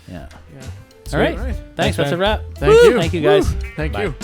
Yeah. Yeah. All right. All right. Thanks. That's a man. wrap. Thank you. Thank you, guys. Thank Bye. you.